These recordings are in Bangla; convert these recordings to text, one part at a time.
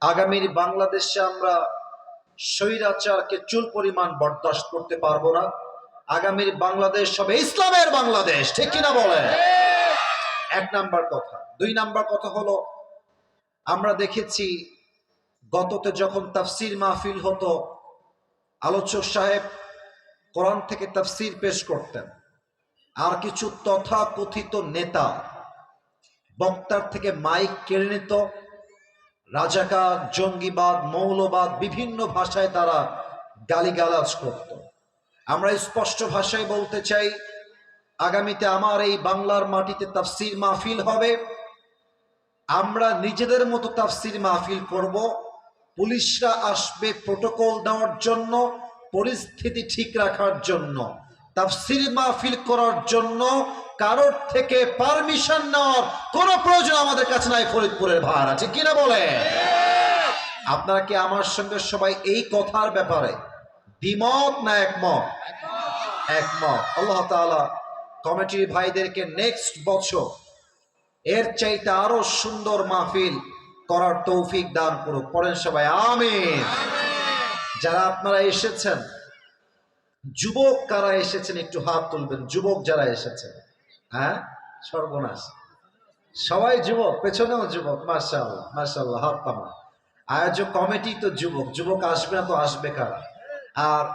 আগামীর বাংলাদেশে আমরা স্বৈরাচারকে চুল পরিমাণ বরদাস্ত করতে পারবো না। আগামীর বাংলাদেশ হবে ইসলামের বাংলাদেশ, ঠিক কিনা বলেন? এক নাম্বার কথা। দুই নাম্বার কথা হলো, আমরা দেখেছি গততে যখন তাফসির মাহফিল হতো, আলোচক সাহেব কোরআন থেকে তাফসির পেশ করতেন, আর কিছু তথাকথিত নেতা বক্তার থেকে মাইক কেড়ে নিত, রাজাকার, জঙ্গিবাদ, মৌলবাদ বিভিন্ন ভাষায় তারা গালিগালাজ করত। আমরা স্পষ্ট ভাষায় বলতে চাই, আগামীতে আমার এই বাংলার মাটিতে তাফসির মাহফিল হবে, আমরা নিজেদের মতো তাফসির মাহফিল করব। পুলিশরা আসবে প্রটোকল দেওয়ার জন্য, পরিস্থিতি ঠিক রাখার জন্য। তাফসির মাহফিল করার জন্য কারোর থেকে পারমিশন নেওয়ার কোনো প্রয়োজন আমাদের কাছে নাই। ফরিদপুরের ভাড়া, ঠিক কিনা বলে? আপনারা কি আমার সঙ্গে সবাই এই কথার ব্যাপারে দ্বিমত না একমত? একমত। আল্লাহ তাআলা কমিটির ভাইদেরকে নেক্সট বছর এর চাইতে আরো সুন্দর মাহফিল করার তৌফিক দান করুক। পড়েন সবাই আমিন। যারা আপনারা এসেছেন, যুবক কারা এসেছেন একটু হাত তুলবেন। যুবক যারা এসেছেন, হ্যাঁ, সর্বনাশ, সবাই যুবক, পেছনেও যুবক। মাশাআল্লাহ মাশাআল্লাহ, হাত তামা। আয়োজক কমিটি তো যুবক, যুবক আসবে না তো আসবে কারা? আর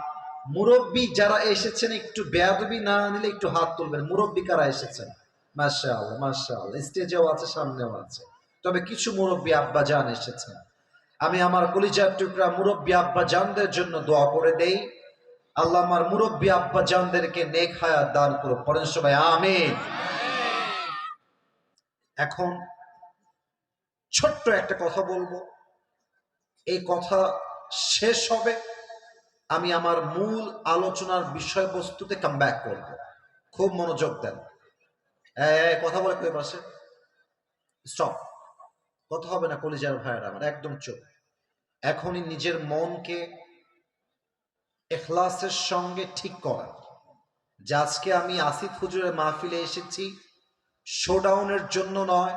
মুরব্বী যারা এসেছেন একটু বেয়াদবি না নিলে একটু হাত তুলবেন। মুরব্বী কারা এসেছেন? মাশাআল্লাহ মাশাআল্লাহ, স্টেজেও আছে, সামনেও আছে। তবে কিছু মুরব্বী আব্বা জান এসেছেন। আমি আমার কলিজার টুকরা মুরব্বী আব্বা জানদের জন্য দোয়া করে দেই, আল্লাহ আমার মুরব্বী আব্বা জানদেরকে নেক হায়াত দান করুক। পড়েন সবাই আমিন। এখন ছোট্ট একটা কথা বলবো, এই কথা শেষ হবে, আমি আমার মূল আলোচনার বিষয়বস্তুতে কাম ব্যাক করবো। খুব মনোযোগ দেন। কথা বলে কই পাশে স্টপ, কথা হবে না কলিজার ভাইয়েরা আমার, একদম চুপ। এখনই নিজের মনকে ইখলাসের সঙ্গে ঠিক করা যে আজকে আমি আসিফ হুজুরের মাহফিলে এসেছি শোডাউনের জন্য নয়,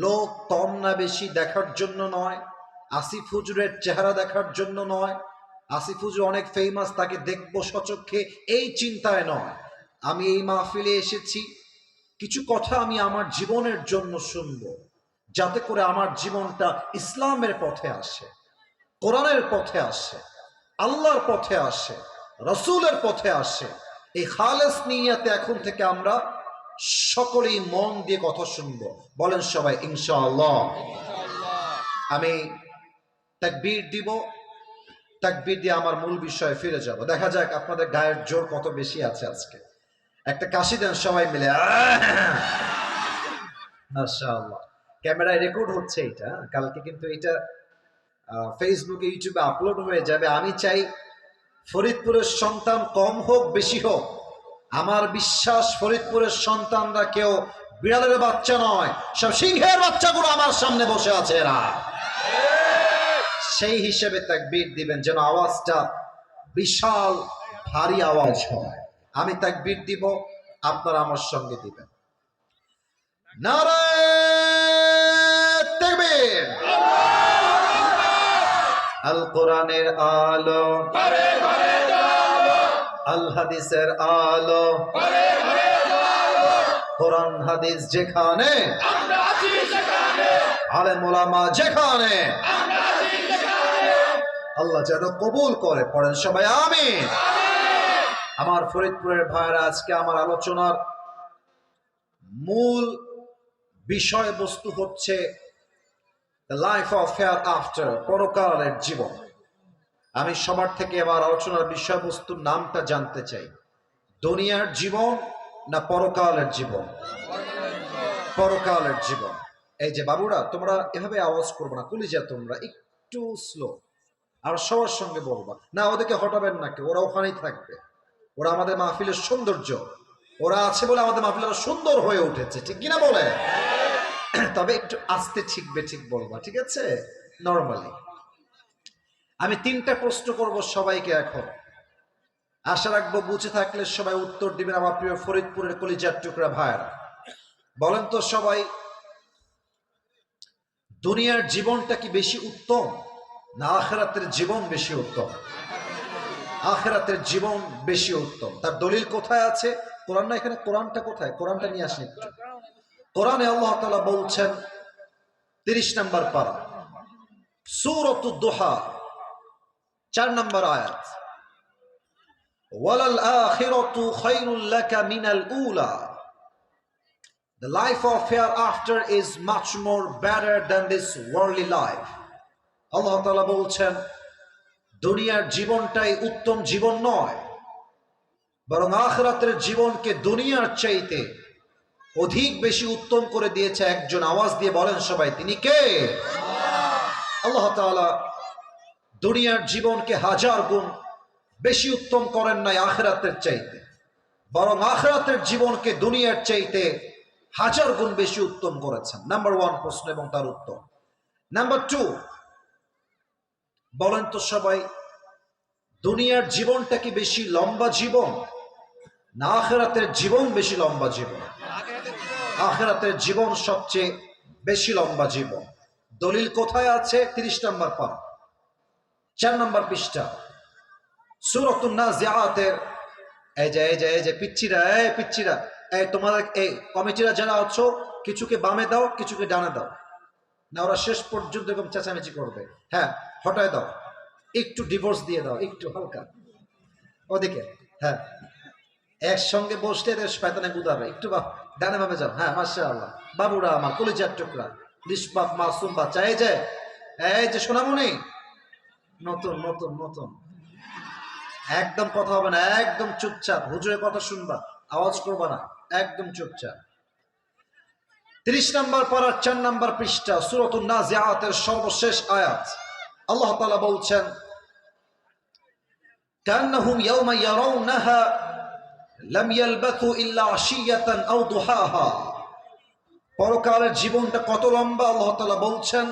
লোক কম না বেশি দেখার জন্য নয়, আসিফ হুজুরের চেহারা দেখার জন্য নয়, আসিফ হুজুর অনেক ফেমাস তাকে দেখবো সচক্ষে এই চিন্তায় নয়। আমি এই মাহফিলে এসেছি কিছু কথা আমি আমার জীবনের জন্য শুনবো, যাতে করে আমার জীবনটা ইসলামের পথে আসে, কোরআনের পথে আসে, আল্লাহর পথে আসে, রসুলের পথে আসে। এই খালেস নিয়াতে এখন থেকে আমরা সকলেই মন দিয়ে কথা শুনবো। বলেন সবাই ইনশাআল্লাহ। আমি তাকবীর দিব, তাকবীর দিয়ে আমার মূল বিষয়ে ফিরে যাব। দেখা যাক আপনাদের গায়ের জোর কত বেশি আছে আজকে। একটা কাশি দেন সবাই মিলে। মাশাআল্লাহ। ক্যামেরায় রেকর্ড হচ্ছে এটা, কালকে কিন্তু এটা ফেসবুকে, ইউটিউবে আপলোড হয়ে যাবে। আমি চাই ফরিদপুরের সন্তান কম হোক বেশি হোক, আমার বিশ্বাস ফরিদপুরের সন্তানরা কেউ বিড়ালের বাচ্চা নয়, সব সিংহের বাচ্চাগুলো আমার সামনে বসে আছে এরা। সেই হিসেবে তাকবীর দিবেন যেন আওয়াজটা বিশাল ভারী আওয়াজ হয়। আমি তাকবীর দিব, আপনারা আমার সঙ্গে দিবেন। নারায়ে তাকবীর। আল কোরআনের আলো, আল হাদিসের আলো, কোরআন হাদিস যেখানে, আলেম ওলামা যেখানে, আল্লাহ যেন কবুল করে। পড়েন সবাই আমিন। আমার ফরিদপুরের ভাইরা, আজকে আমার আলোচনার মূল বিষয়বস্তু হচ্ছে the life of hereafter, পরকালের জীবন। আমি সবার থেকে এবার আলোচনার বিষয়বস্তুর নামটা জানতে চাই। দুনিয়ার জীবন না পরকালের জীবন? পরকালের জীবন। এই যে বাবুরা, তোমরা এভাবে আওয়াজ করবো না, কলিজা তোমরা একটু স্লো, আর সবার সঙ্গে বলবা না, ওদেরকে হটাবেন না কেউ, ওরা ওখানেই থাকবে। ওরা আমাদের মাহফিলের সৌন্দর্য, ওরা আছে বলে আমাদের মাহফিল সুন্দর হয়ে উঠেছে, ঠিক কিনা বলে? তবে একটু আস্তে ঠিকবে, ঠিক বলবা, ঠিক আছে? নরমালি আমি 3টা প্রশ্ন করব সবাইকে এখন। আশা রাখবো বুঝে থাকলে সবাই উত্তর দিবেন। আমার প্রিয় ফরিদপুরের কলিজার টুকরা ভাইরা, বলেন তো সবাই, দুনিয়ার জীবনটা কি বেশি উত্তম না আখিরাতের জীবন বেশি উত্তম? আখিরাতের জীবন বেশি উত্তম। তার দলিল কোথায় আছে? কোরআন না, এখানে কোরআনটা কোথায়? কোরআনটা নিয়ে আসেন একটু। কোরআনে আল্লাহ তাআলা বলছেন 30 নম্বর পারা, সূরাতুদ দুহা, 4 নম্বর আয়াত, ওয়ালাল আখিরাতু খায়রুল লাকা মিনাল উলা, the life of hereafter is much more better than this worldly life. আল্লাহ তাআলা বলছেন দুনিয়ার জীবনটাই উত্তম জীবন নয়, বরং আখিরাতের জীবনকে দুনিয়ার চাইতে অধিক বেশি উত্তম করে দিয়েছে একজন। আওয়াজ দিয়ে বলেন সবাই, তিনি কে? আল্লাহ তাআলা দুনিয়ার জীবনকে 1000 গুণ বেশি উত্তম করেন নাই আখিরাতের চাইতে, বরং আখিরাতের জীবনকে দুনিয়ার চাইতে 1000 গুণ বেশি উত্তম করেছেন। নাম্বার 1 প্রশ্ন এবং তার উত্তর। নাম্বার 2, বলেন তো সবাই, দুনিয়ার জীবনটা কি বেশি লম্বা জীবন না আখিরাতের জীবন বেশি লম্বা জীবন? আখিরাতের জীবন সবচেয়ে বেশি লম্বা জীবন। দলিল কোথায় আছে? 30 নম্বর পারা, 4 নম্বর পৃষ্ঠা, সূরাতুন নাজিআতের। এই যে পিচ্চিরা, তোমাদের এই কমিটিরা যারা আছো, কিছুকে বামে দাও, কিছুকে ডানে দাও, না ওরা শেষ পর্যন্ত এরকম চেঁচামেচি করবে। হ্যাঁ, হটায় দাও, একটু ডিভোর্স দিয়ে দাও, একটু হালকা ওদিকে। হ্যাঁ, একসঙ্গে বসলে শয়তানে গুদাবে, একটু ডানে বামে যাও। হ্যাঁ, মাশাআল্লাহ, বাবুরা আমার কলিজার টুকরা, নিষ্পাপ মাসুম বাচ্চা। এই যে সোনামণি, নতুন নতুন নতুন, একদম কথা হবে না, একদম চুপচাপ, হুজুরের কথা শুনবা, আওয়াজ করবা না, একদম চুপচাপ। 30 নম্বর পারার 4 নম্বর পৃষ্ঠা, সূরাতুন নাজিআতের সর্বশেষ আয়াত। আল্লাহ তাআলা বলছেন কান্নাহুম ইয়াওমা ইয়ারাউনাহা লাম ইয়ালবাথু ইল্লা আশিয়াতান আও দুহাহা। পরকালের জীবনটা কত লম্বা আল্লাহ তাআলা বলছেন,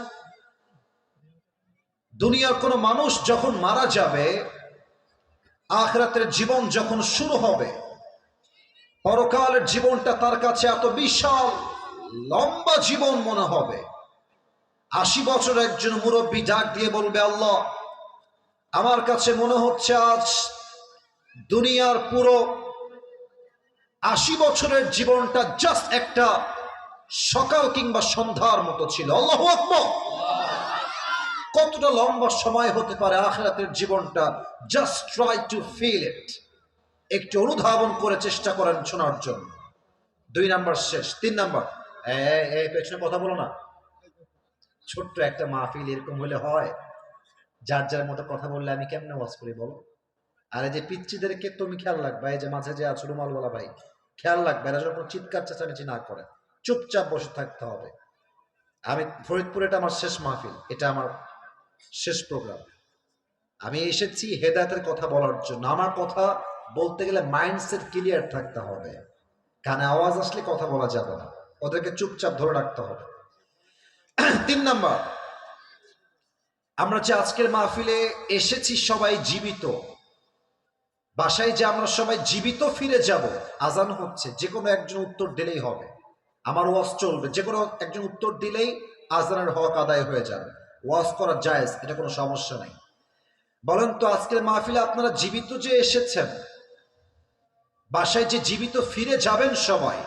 দুনিয়ার কোন মানুষ যখন মারা যাবে, আখিরাতের জীবন যখন শুরু হবে, পরকালের জীবনটা তার কাছে এত বিশাল লম্বা জীবন মনে হবে। 80 বছর একজন মুরব্বী ডাক দিয়ে বলবে, আল্লাহ, আমার কাছে মনে হচ্ছে আজ দুনিয়ার পুরো 80 বছরের জীবনটা জাস্ট একটা সকাল কিংবা সন্ধ্যার মতো ছিল। আল্লাহু আকবার! কতটা লম্বা সময় হতে পারে আখিরাতের জীবনটা? Just try to feel it, একটু অনুধাবন করে চেষ্টা করেন শোনার জন্য। 2 নাম্বার শেষ। 3 নাম্বার, এই পেছনে কথা বলো না, ছোট্ট একটা মাহফিল এরকম হলে হয়? যার যার মতো কথা বললে আমি কেমনে ওয়াজ করি বলো? আর এই যে পিচ্চিদেরকে তুমি খেয়াল রাখবা, এই যে মাঝে যে আছো রুমালওয়ালা ভাই, খেয়াল রাখবে এরা যখন চিৎকার চেঁচামেচি না করে, চুপচাপ বসে থাকতে হবে। আমি ফরিদপুর, এটা আমার শেষ মাহফিল, এটা আমার শেষ প্রোগ্রাম। আমি এসেছি হেদায়েতের কথা বলার জন্য। আমার কথা বলতে গেলে মাইন্ডসেট ক্লিয়ার থাকতে হবে, কানে আওয়াজ আসলে কথা বলা যাবে না, ওদেরকে চুপচাপ ধরে রাখতে হবে। 3 নাম্বার, আমরা যে আজকের মাহফিলে এসেছি সবাই জীবিত, বাসায় যে আমরা সবাই জীবিত ফিরে যাব। আজান হচ্ছে, যে কোনো একজন উত্তর দিলেই হবে, আমার ওয়াজ চলবে, যে কোনো একজন উত্তর দিলেই আজানের হক আদায় হয়ে যাবে, ওয়াজ করা জায়েজ, এটা কোনো সমস্যা নাই। বলেন তো আজকের মাহফিলে আপনারা জীবিত যে এসেছেন, বাসায় যে জীবিত ফিরে যাবেন সবাই,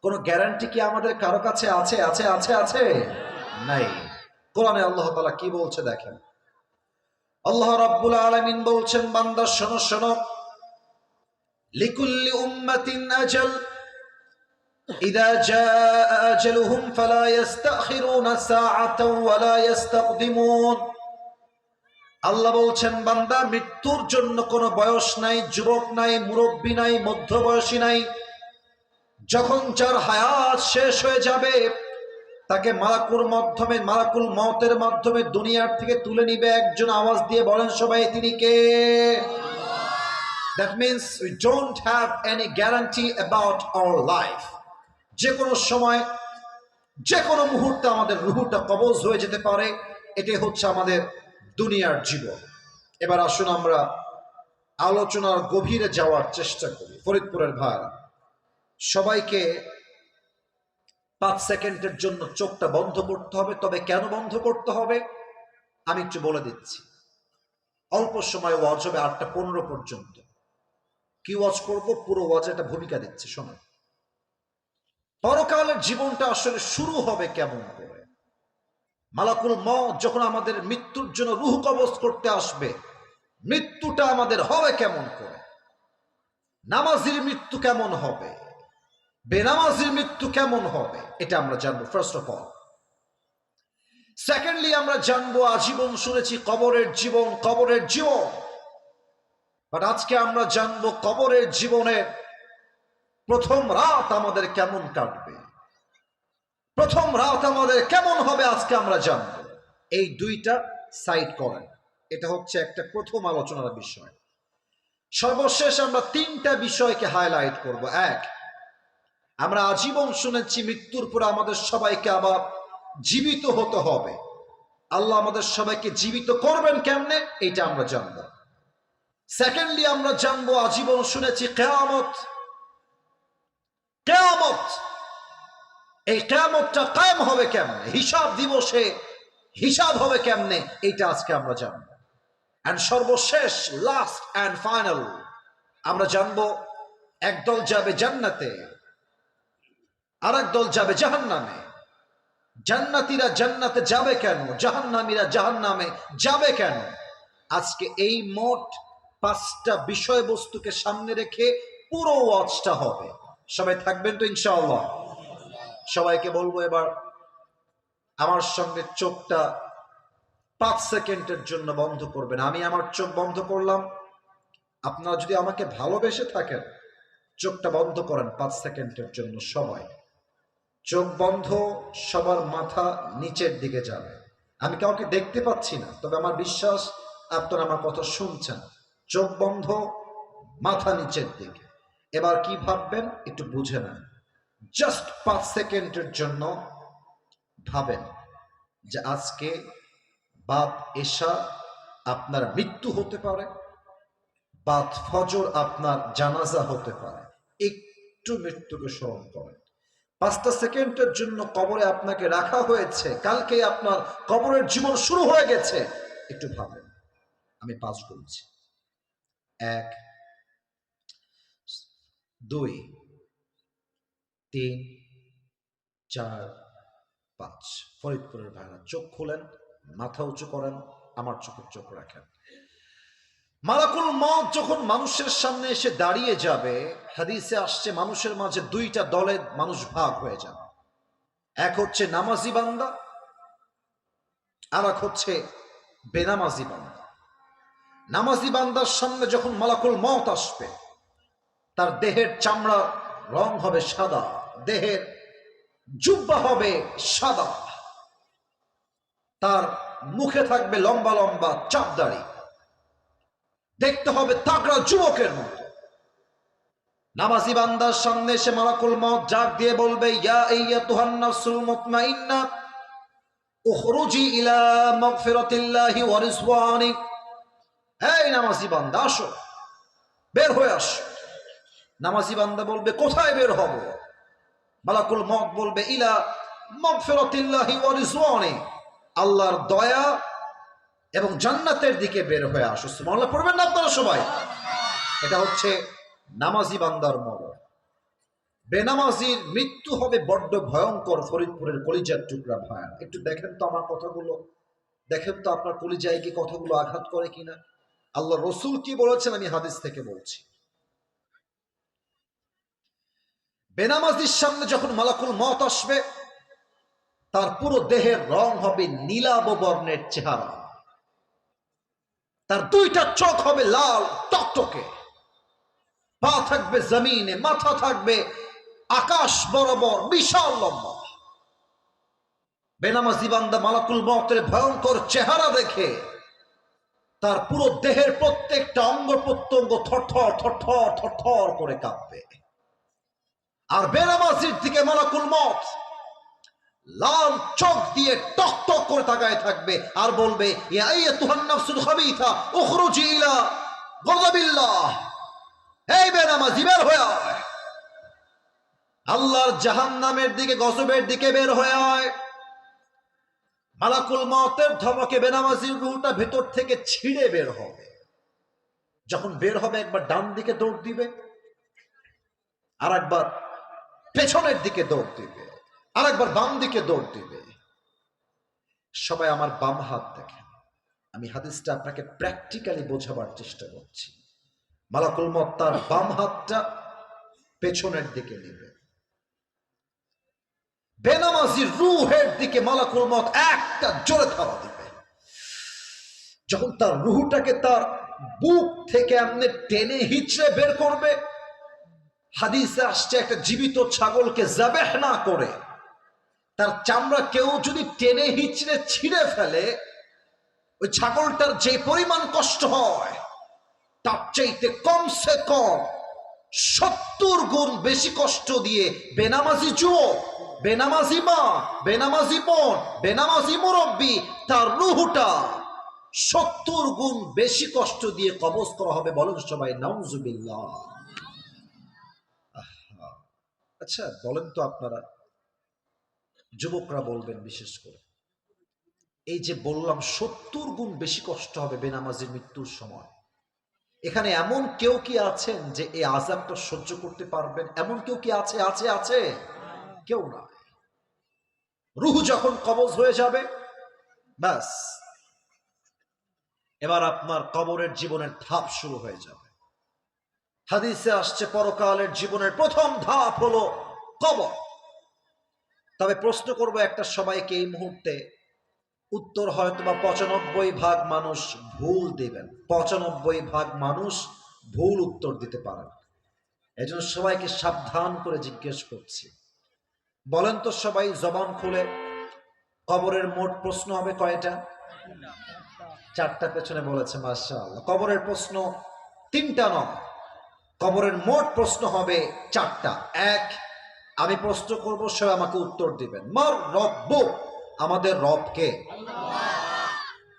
কোনো গ্যারান্টি কি আমাদের কারো কাছে আছে? আছে আছে আছে নাই। কোরআনে আল্লাহ তাআলা কি বলছে দেখেন। আল্লাহ রাব্বুল আলামিন বলছেন, বান্দা শোনো শোনো, লিকুল্লি উম্মাতিন আজাল ইযা জাআ আজালুহুম ফালা ইস্তাখিরুনা সাআতাও ওয়ালা ইস্তাকদিমুন। আল্লাহ বলছেন, বান্দা, মৃত্যুর জন্য কোনো বয়স নাই, যুবক নাই, মুরব্বী নাই, মধ্যবয়সী নাই। যখন যার হায়াত শেষ হয়ে যাবে, তাকে মালাকুল মউতের মাধ্যমে দুনিয়ার থেকে তুলে নিবে একজন। আওয়াজ দিয়ে বলেন সবাই, তিনি কে? That means we don't have any guarantee about our life. যে কোনো সময়, যে কোনো মুহূর্তে আমাদের রুহটা কবজ হয়ে যেতে পারে। এটাই হচ্ছে আমাদের দুনিয়ার জীবন। এবার আসুন আমরা আলোচনার গভীরে যাওয়ার চেষ্টা করি। ফরিদপুরের ভাইরা, সবাইকে 5 সেকেন্ডের জন্য চোখটা বন্ধ করতে হবে। তবে কেন বন্ধ করতে হবে আমি একটু বলে দিচ্ছি। অল্প সময় ওয়াজ হবে 8:15 পর্যন্ত। কি ওয়াজ করব পুরো ওয়াজে একটা ভূমিকা দিচ্ছে। শোনেন, পরকালের জীবনটা আসলে শুরু হবে কেমন করে। মালাকুল মউত যখন আমাদের মৃত্যুর জন্য রূহ কবজ করতে আসবে, মৃত্যুটা আমাদের হবে কেমন করে। নামাজির মৃত্যু কেমন হবে, বেনামাজির মৃত্যু কেমন হবে, এটা আমরা জানবো ফার্স্ট অফ অল। সেকেন্ডলি আমরা জানবো, আজীবন শুনেছি কবরের জীবন, কবরের জীবন। বাট আজকে আমরা জানবো কবরের জীবনের প্রথম রাত আমাদের কেমন কাটবে, প্রথম রাত আমাদের কেমন হবে, আজকে আমরা জানবো। এই দুইটা সাইড করেন, এটা হচ্ছে একটা প্রথম আলোচনার বিষয়। সর্বশেষ আমরা 3টা বিষয়কে হাইলাইট করব। এক, আমরা আজীবন শুনেছি মৃত্যুর পর আমাদের সবাইকে আবার জীবিত হতে হবে। আল্লাহ আমাদের সবাইকে জীবিত করবেন কেমনে, এটা আমরা জানবো। সেকেন্ডলি আমরা জানবো, আজীবন শুনেছি কিয়ামত, কিয়ামত, এই কিয়ামতটা কায়েম হবে কেমনে, হিসাব দিবসে হিসাব হবে কেমনে, এটা আজকে আমরা জানবো। এন্ড সর্বশেষ, লাস্ট এন্ড ফাইনাল, আমরা জানবো একদল যাবে জান্নাতে, আর একদল যাবে জাহান্নামে। জান্নাতীরা জান্নাতে যাবে কেন, জাহান্নামীরা জাহান্নামে যাবে কেন, আজকে এই মোট 5টা বিষয়বস্তুকে সামনে রেখে পুরো ওয়াজটা হবে। সবাই থাকবেন তো ইনশাআল্লাহ? সবাইকে বলবো এবার আমার সঙ্গে চোখটা 5 সেকেন্ডের জন্য বন্ধ করবেন। আমি আমার চোখ বন্ধ করলাম, আপনারা যদি আমাকে ভালোবেসে থাকেন চোখটা বন্ধ করেন 5 সেকেন্ডের জন্য। সবাই চোখ বন্ধ, সবার মাথা নিচের দিকে যাবে। আমি কাউকে দেখতে পাচ্ছি না, তবে আমার বিশ্বাস আপনারা আমার কথা শুনছেন। চোখ বন্ধ, মাথা নিচের দিকে। এবার কি ভাববেন একটু বুঝে নেন। জাস্ট 5 সেকেন্ডের জন্য ভাবেন যে আজকে বাদ এশা আপনার মৃত্যু হতে পারে, বাদ ফজর আপনার জানাজা হতে পারে। একটু মৃত্যুকে স্মরণ করেন। 5টা সেকেন্ডের জন্য কবরে আপনাকে রাখা হয়েছে, কালকে আপনার কবরের জীবন শুরু হয়ে গেছে। একটু ভাবেন। আমি 5 বলছি। 1, 2, 3, 4, 5। ফরিদপুরের ভাইরা চোখ খুলেন, মাথা উঁচু করেন, আমার চোখের চোখ রাখেন। মালাকুল মউত যখন মানুষের সামনে এসে দাঁড়িয়ে যাবে, হাদিসে আসছে মানুষের মাঝে 2টা দলে মানুষ ভাগ হয়ে যাবে। এক হচ্ছে নামাজি বান্দা, আর এক হচ্ছে বেনামাজি বান্দা। নামাজি বান্দার সামনে যখন মালাকুল মউত আসবে, তার দেহের চামড়া রং হবে সাদা, দেহের জুব্বা হবে সাদা, তার মুখে থাকবে লম্বা লম্বা চাপদাড়ি, দেখতে হবে তাগড়া যুবকের মতো। নামাজি বান্দার সামনে এসে মালাকুল মউত ডাক দিয়ে বলবে, ইয়া আইয়াতুহান নাফসুল মুতমাইন্নাহ উখরুজি ইলা মাগফিরাতিল্লাহি ওয়া রিজওয়ানি। এই নামাজি বান্দা আসো, বের হয়ে আসো। নামাজি বান্দা বলবে, কোথায় বের হব? মালাকুল মউত বলবে, ইলা মাগফিরাতিল্লাহি ওয়া রিজওয়ানি, আল্লাহর দয়া এবং জান্নাতের দিকে বের হয়ে আসো। সুবহানাল্লাহ পড়বেন না আপনারা সবাই? এটা হচ্ছে নামাজি বান্দার মরণ। বেনামাজির মৃত্যু হবে বড্ড ভয়ঙ্কর। ফরিদপুরের কলিজার টুকরা ভাইয়া, একটু দেখেন তো আমার কথাগুলো, দেখেন তো আপনার কলিজায় কি কথাগুলো আঘাত করে কিনা। আল্লাহ রসুল কি বলেছেন আমি হাদিস থেকে বলছি। বেনামাজির সামনে যখন মালাকুল মউত আসবে, তার পুরো দেহের রং হবে নীলাভ বর্ণের চেহারা, তার 2টা চোখ হবে লাল টকটকে, পা থাকবে জমিনে, মাথা থাকবে আকাশ বরাবর বিশাল লম্বা। বেনামাজি বান্দা মালাকুল মউতের ভয়ঙ্কর চেহারা দেখে তার পুরো দেহের প্রত্যেকটা অঙ্গ প্রত্যঙ্গ থরথর থরথর থরথর করে কাঁপবে। আর বেনামাজির দিকে মালাকুল মউত লাল চোখ দিয়ে টক টক করে তাকায় থাকবে আর বলবে, ইয়া আইয়াতুহান নাফসুল খাবিথা উখরুজি ইলা গাযাবিল্লাহ। এই বেনামাজি বের হয়ে আয়। আল্লাহর জাহান্নামের দিকে, গজবের দিকে বের হয়ে হয়। মালাকুল মওতের ধমকে বেনামাজির রূহটা ভেতর থেকে ছিঁড়ে বের হবে। যখন বের হবে একবার ডান দিকে দৌড় দিবে, আর একবার পেছনের দিকে দৌড় দিবে, আর একবার বাম দিকে দৌড় দিবে। সবাই আমার বাম হাত দেখেন, আমি হাদিসটা আপনাকে প্র্যাকটিক্যালি বোঝাবার চেষ্টা করছি। মালাকুল মওত তার বাম হাতটা পেছনের দিকে নেবে, বেনামাজির রূহের দিকে মালাকুল মওত একটা জোরে ধাওয়া দিবে। যখন তার রূহটাকে তার বুক থেকে এমনি টেনে হিচড়ে বের করবে, হাদিসে আসছে একটা জীবিত ছাগলকে যাবেহ না করে তার চামড়া কেউ যদি টেনে হিচড়ে ছিঁড়ে ফেলে, ওই ছাগলটার যে পরিমাণ কষ্ট হয় তার চাইতে কমসে কম 70 গুণ বেশি কষ্ট দিয়ে বেনামাজি যুবক, বেনামাজি মা, বেনামাজি বোন, বেনামাজি মুরব্বী তার রূহটা 70 গুণ বেশি কষ্ট দিয়ে কবজ করা হবে। বলেন সবাই নাউজুবিল্লাহ। আচ্ছা বলেন তো আপনারা, যুবকরা বলবেন বিশেষ করে, এই যে বললাম 70 গুণ বেশি কষ্ট হবে বেনামাজির মৃত্যুর সময়, এখানে এমন কেউ কি আছেন যে এই আযাবটা সহ্য করতে পারবেন? এমন কেউ কি আছে? আছে আছে? কেউ না। রূহ যখন কবজ হয়ে যাবে, ব্যাস এবার আপনার কবরের জীবনের ধাপ শুরু হয়ে যাবে। হাদিসে আসছে পরকালের জীবনের প্রথম ধাপ হলো কবর। তবে প্রশ্ন করব একটা সবাইকে এই মুহূর্তে, উত্তর হয়তো বা 95% মানুষ ভুল দিবেন, 95% মানুষ ভুল উত্তর দিতে পারেন। এই জন্য সবাইকে সাবধান করে জিজ্ঞেস করছি, বলেন তো সবাই জবান খুলে, কবরের মোট প্রশ্ন হবে কয়টা? 4টা পেছনে বলেছে মাশাআল্লাহ। কবরের প্রশ্ন 3টা নয়, কবরের মোট প্রশ্ন হবে 4টা। এক, আমি প্রশ্ন করব, সে আমাকে উত্তর দিবেন। মার রব্বুক, আমাদের রব কে?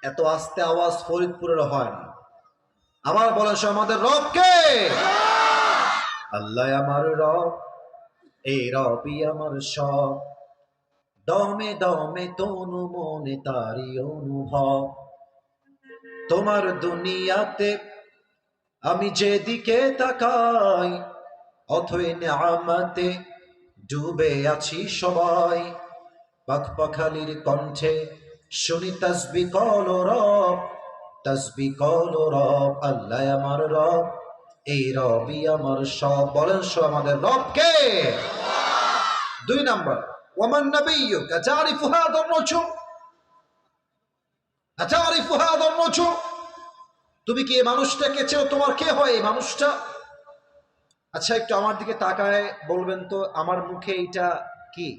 এত আস্তে আওয়াজ ফরিদপুরের হয় না। আবার বলেন, সে আমাদের রব কে? আল্লাহ আমার রব, এই রবই আমার সব, দমে দমে তনু মনে তারি অনুভব। তোমার দুনিয়াতে আমি যেদিকে তাকাই, অথই নিয়ামতে ডুবে আছি সবাই। পাখপাখালির কণ্ঠে শুনি তাসবিহ করো রব, তাসবিহ করো রব। আল্লাহ আমার রব, এই রবই আমার সব। বলেন সো আমাদের রব কে? 2 নাম্বার, ওয়ামান নাবিয়্যুকা তারিফু হাদার রাজুল, আতারিফু হাদার রাজুল, তুমি কি এই মানুষটাকে চেনো? তোমার কে হয় এই মানুষটা? আচ্ছা একটু আমার দিকে তাকায় বলবেন তো, আমার মুখে এইটা কি?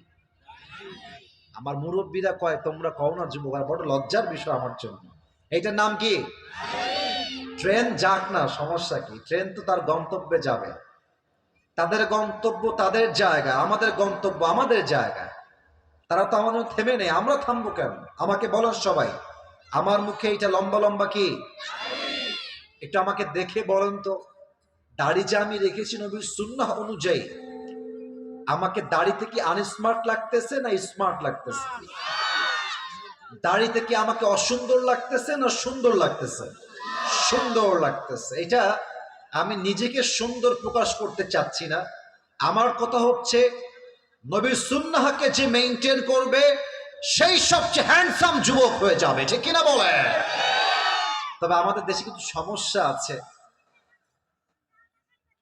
আমার মুরব্বীরা কয়, তোমরা কও না যুবক, আর বড় লজ্জার বিষয় আমার জন্য। এইটার নাম কি? ট্রেন যাক না, সমস্যা কি? ট্রেন তো তার গন্তব্যে যাবে, তাদের গন্তব্য তাদের জায়গায়, আমাদের গন্তব্য আমাদের জায়গায়। তারা তো আমাদের থেমে নেই, আমরা থামবো কেন? আমাকে বলেন সবাই, আমার মুখে এইটা লম্বা লম্বা কি? একটু আমাকে দেখে বলেন তো, দাড়ি যে আমি রেখেছি নবীর সুন্নাহ অনুযায়ী, আমাকে দাড়িতে কি আনস্মার্ট লাগতেছে না স্মার্ট লাগতেছে? দাড়িতে কি আমাকে অসুন্দর লাগতেছে না সুন্দর লাগতেছে? সুন্দর লাগতেছে। এটা আমি নিজেকে সুন্দর প্রকাশ করতে চাচ্ছি না, আমার কথা হচ্ছে নবীর সুন্নাহকে যে মেইনটেইন করবে সেই সবচেয়ে হ্যান্ডসাম যুবক হয়ে যাবে, ঠিক কিনা বলে? তবে আমাদের দেশে কিন্তু সমস্যা আছে,